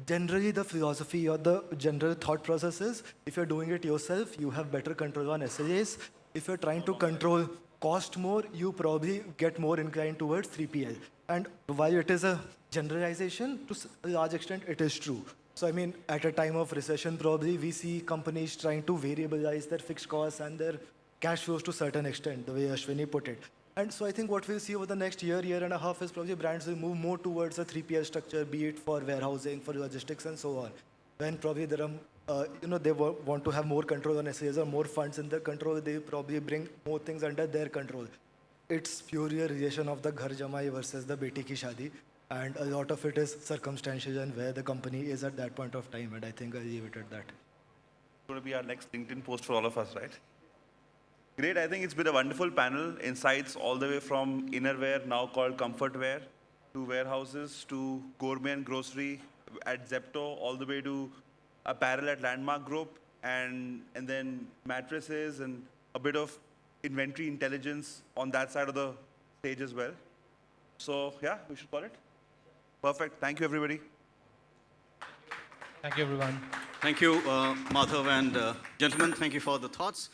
generally the philosophy or the general thought process is, if you're doing it yourself, you have better control on SLAs. If you're trying to control cost more, you probably get more inclined towards 3PL. And while it is a generalization, to a large extent, it is true. So I mean, at a time of recession, probably we see companies trying to variabilize their fixed costs and their cash flows to a certain extent, the way Ashvini put it. And so I think what we'll see over the next year and a half is probably brands will move more towards a 3PL structure, be it for warehousing, for logistics, and so on. When probably there are, they want to have more control on SLAs or more funds in their control, they probably bring more things under their control. It's purely a relation of the ghar jamai versus the beti ki shadi. And a lot of it is circumstantial and where the company is at that point of time. And I think I'll leave it at that. It's going to be our next LinkedIn post for all of us, right? Great. I think it's been a wonderful panel. Insights all the way from innerwear, now called comfort wear, to warehouses, to gourmet and grocery at Zepto, all the way to apparel at Landmark Group, and then mattresses and a bit of inventory intelligence on that side of the stage as well. So yeah, we should call it. Perfect. Thank you, everybody. Thank you, everyone. Thank you, Madhav and gentlemen. Thank you for the thoughts.